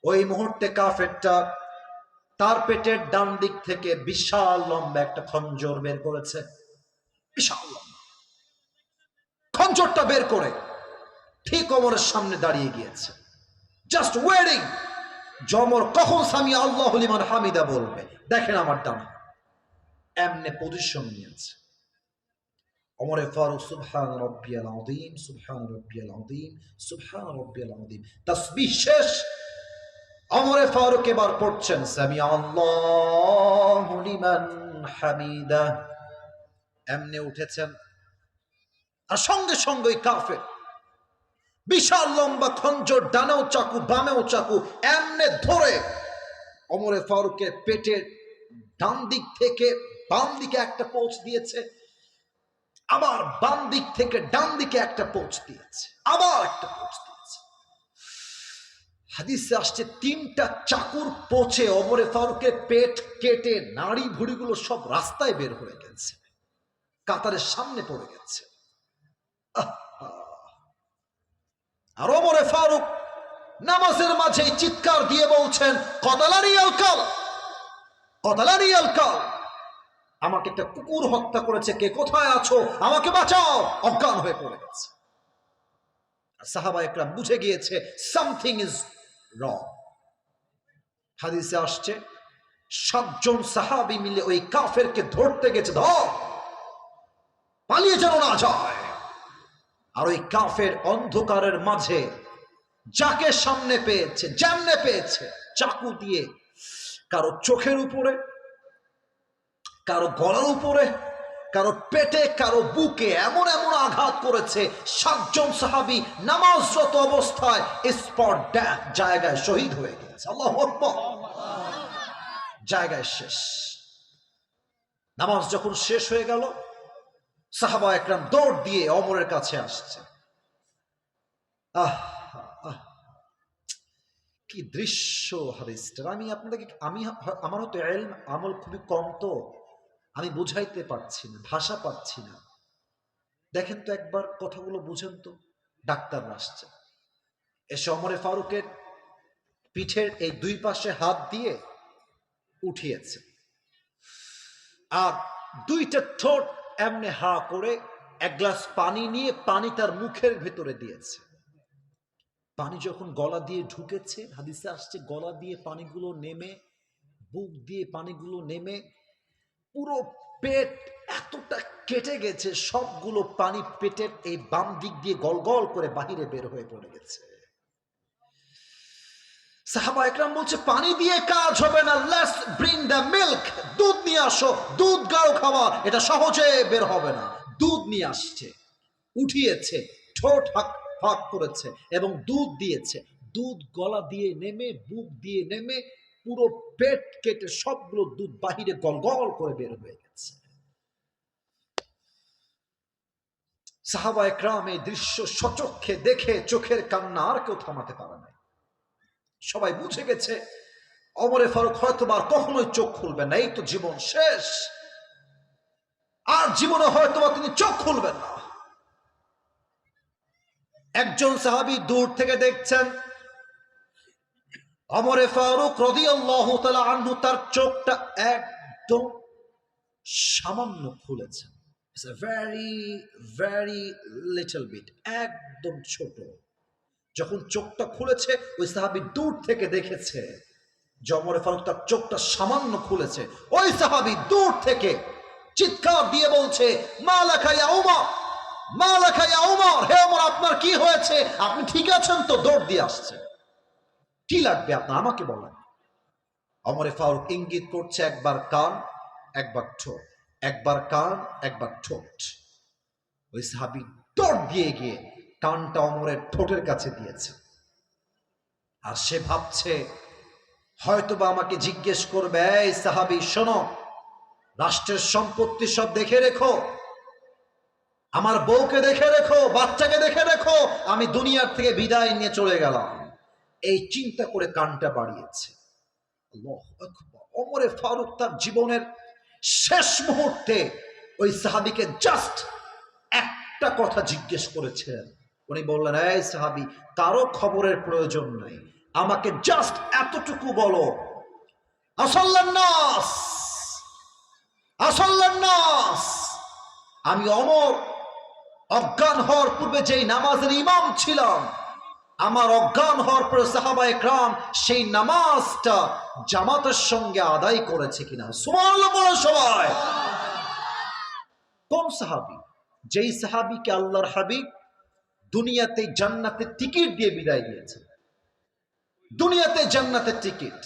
ওই মুহূর্তে কাফেরটা তার পেটের ডান দিক থেকে বিশাল লম্বা একটা খঞ্জর বের করেছে, বিশাল লম্বা খঞ্জরটা বের করে ঠিক ওমরের সামনে দাঁড়িয়ে গিয়েছে, জাস্ট ওয়েটিং ওমর কখন সামিআল্লাহু লিমান হামিদা বলবে। দেখেন আমার ডান, এমনে পজিশন নিয়েছে ওমর ফারুক, সুবহান রাব্বিয়াল আযীম, সুবহান রাব্বিয়াল আযীম, সুবহান রাব্বিয়াল আযীম। তাসবিহ শেষ, ওমর ফারুক এবার পড়ছেন সামিআল্লাহু লিমান হামিদা, এমনে উঠেছেন। আর সঙ্গে সঙ্গে কাফের বিশাল লম্বা খঞ্জর, ডানেও চাকু বামেও চাকু, এমনে ধরে ওমর ফারুকের পেটের ডান দিক থেকে বাম দিকে একটা পোঁচ দিয়েছে, আবার বাম দিক থেকে ডান দিকে একটা পোঁচ দিয়েছে, আবার একটা পোঁচ দিয়েছে। হাদিসে আসছে তিনটা চাকুর পোঁচে ওমর ফারুকের পেট কেটে নাড়ি ভুড়িগুলো সব রাস্তায় বের হয়ে গেছে, কাতারের সামনে পড়ে গেছে। আর ওমর ফারুক নামাজের মাঝে চিৎকার দিয়ে বলছেন, কতালানি আল কাল, কতালানি আল কাল, আমাকে একটা কুকুর হত্যা করেছে, কে কোথায় আছো, আমাকে বাঁচাও। অজ্ঞান হয়ে পড়ে গেছে। সাহাবা একরাম বুঝে গিয়েছে সামথিং ইজ রং। হাদিসে আসছে 7 জন সাহাবী মিলে ওই কাফেরকে ধরতে গেছে, ধর, পালিয়ে যেন না যায়। আর ওই কাফের অন্ধকারের মাঝে যাকে সামনে পেয়েছে, যেমনে পেয়েছে, চাকু দিয়ে কারো চোখের উপরে, কারো গলার উপরে, কারো পেটে, কারো বুকে এমন এমন আঘাত করেছে, 7 জন সাহাবী নামাজরত অবস্থায় স্পট ডেথ, জায়গায় শহীদ হয়ে গেছে। আল্লাহু আকবার। জায়গায় শেষ। নামাজ যখন শেষ হয়ে গেল, সাহাবা একরাম দৌড় দিয়ে ওমরের কাছে আসছে। আহ আহ, কি দৃশ্য হাদিসটার! আমার হয়তো ইলম আমল খুবই কম, তো আমি বুঝাইতে পারছি না, ভাষা পাচ্ছি না। দেখেন তো একবার, কথাগুলো বুঝেন তো। ডাক্তাররা আসছে, এসে ওমরে ফারুকের পিঠের এই দুই পাশে হাত দিয়ে উঠিয়েছে, আর দুইটা ঠোঁট এমনি হা করে এক গ্লাস পানি নিয়ে পানি তার মুখের ভেতরে দিয়েছে। পানি যখন গলা দিয়ে ঢুকেছে, হাদিসে আসছে গলা দিয়ে পানিগুলো নেমে, বুক দিয়ে পানিগুলো নেমে পুরো পেট এতটা কেটে গেছে, সবগুলো পানি পেটের এই বাম দিক দিয়ে গল গল করে বাহিরে বের হয়ে পড়ে গেছে। সাহাবা একরাম বলছে, পানি দিয়ে কাজ হবে না, লেটস ব্রিং দ্য মিল্ক, দুধ নিয়ে আসো, দুধ গাও খাওয়া, এটা সহজে বের হবে না। দুধ নিয়ে আসছে, উঠিয়েছে, ঠোঁট ফাঁক করেছে এবং দুধ দিয়েছে। দুধ গলা দিয়ে নেমে, বুক দিয়ে নেমে পুরো পেট কেটে সবগুলো দুধ বাহিরে গল গল করে বের হয়ে গেছে। সাহাবা একরাম এই দৃশ্য সচক্ষে দেখে চোখের কান্না আর কেউ থামাতে পারে না। সবাই বুঝে গেছে ওমরে ফারুক হয়তোবা কখনোই চোখ খুলবেন না, এই তো জীবন শেষ, আর জীবনে হয়তোবা তিনি চোখ খুলবেন না। একজন সাহাবী দূর থেকে দেখছেন ওমরে ফারুক রাদিয়াল্লাহু তাআলা আনহু তার চোখটা একদম সামান্য খুলেছেন, ভেরি ভেরি লিটল বিট, একদম ছোট। যখন চোখটা খুলেছে, ওই সাহাবী দূর থেকে দেখেছে যে ওমরে ফারুক তার চোখটা সামান্য খুলেছে। ওই সাহাবী দূর থেকে চিৎকার দিয়ে বলছে, মা লাকা ইয়া উমর, মা লাকা ইয়া উমর, হে ওমর আপনার কি হয়েছে, আপনি ঠিক আছেন তো? দৌড় দিয়ে আসছে। কি লাগবে আপনার, আমাকে বলেন। ওমরে ফারুক ইঙ্গিত করছে, একবার কান একবার ঠোঁট, একবার কান একবার ঠোঁট। ওই সাহাবী দৌড় দিয়ে গিয়ে কানটা ওমরের ঠোঁটের কাছে দিয়েছে। আর সে ভাবছে হয়তোবা আমাকে জিজ্ঞেস করবে, এই সাহাবী শোনো, রাষ্ট্রের সম্পত্তি সব দেখে রেখো, আমার বউকে দেখে রেখো, বাচ্চাকে দেখে রেখো, আমি দুনিয়ার থেকে বিদায় নিয়ে চলে গেলাম, এই চিন্তা করে কানটা বাড়িয়েছে। আল্লাহু আকবার। ওমরে ফারুক তার জীবনের শেষ মুহূর্তে ওই সাহাবীকে জাস্ট একটা কথা জিজ্ঞেস করেছেন। উনি বললেন, এই সাহাবী, কারো খবরের প্রয়োজন নাই, আমাকে জাস্ট এতটুকু বলো, আসাল্লান নাস, আসাল্লান নাস, আমি ওমর অজ্ঞান হওয়ার পূর্বে যেই নামাজের ইমাম ছিলাম, আমার অজ্ঞান হওয়ার পরে সাহাবা একরাম সেই নামাজটা জামাতের সঙ্গে আদায় করেছে কিনা? সুবহানাল্লাহ বলো সবাই। কোন সাহাবী? যেই সাহাবীকে আল্লাহর হাবিব দুনিয়াতে জান্নাতের টিকিট দিয়ে বিদায় দিয়েছে। দুনিয়াতে জান্নাতের টিকিট,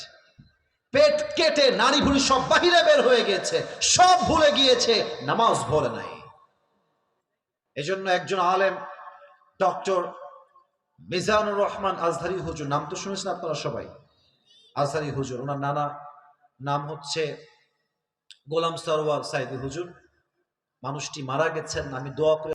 পেট কেটে নারী ভুড়ি সব বাহিরে বের হয়ে গেছে, সব ভুলে গিয়েছে, নামাজ ভরে নাই। এজন্য একজন আলেম ডক্টর মিজানুর রহমান আজহারি হুজুর, নাম তো শুনেছেন আপনারা সবাই, আজহারি হুজুর, ওনার নানা নাম হচ্ছে গোলাম সরওয়ার সাইদি হুজুর। মানুষটি মারা গেছেন, আমি দোয়া করে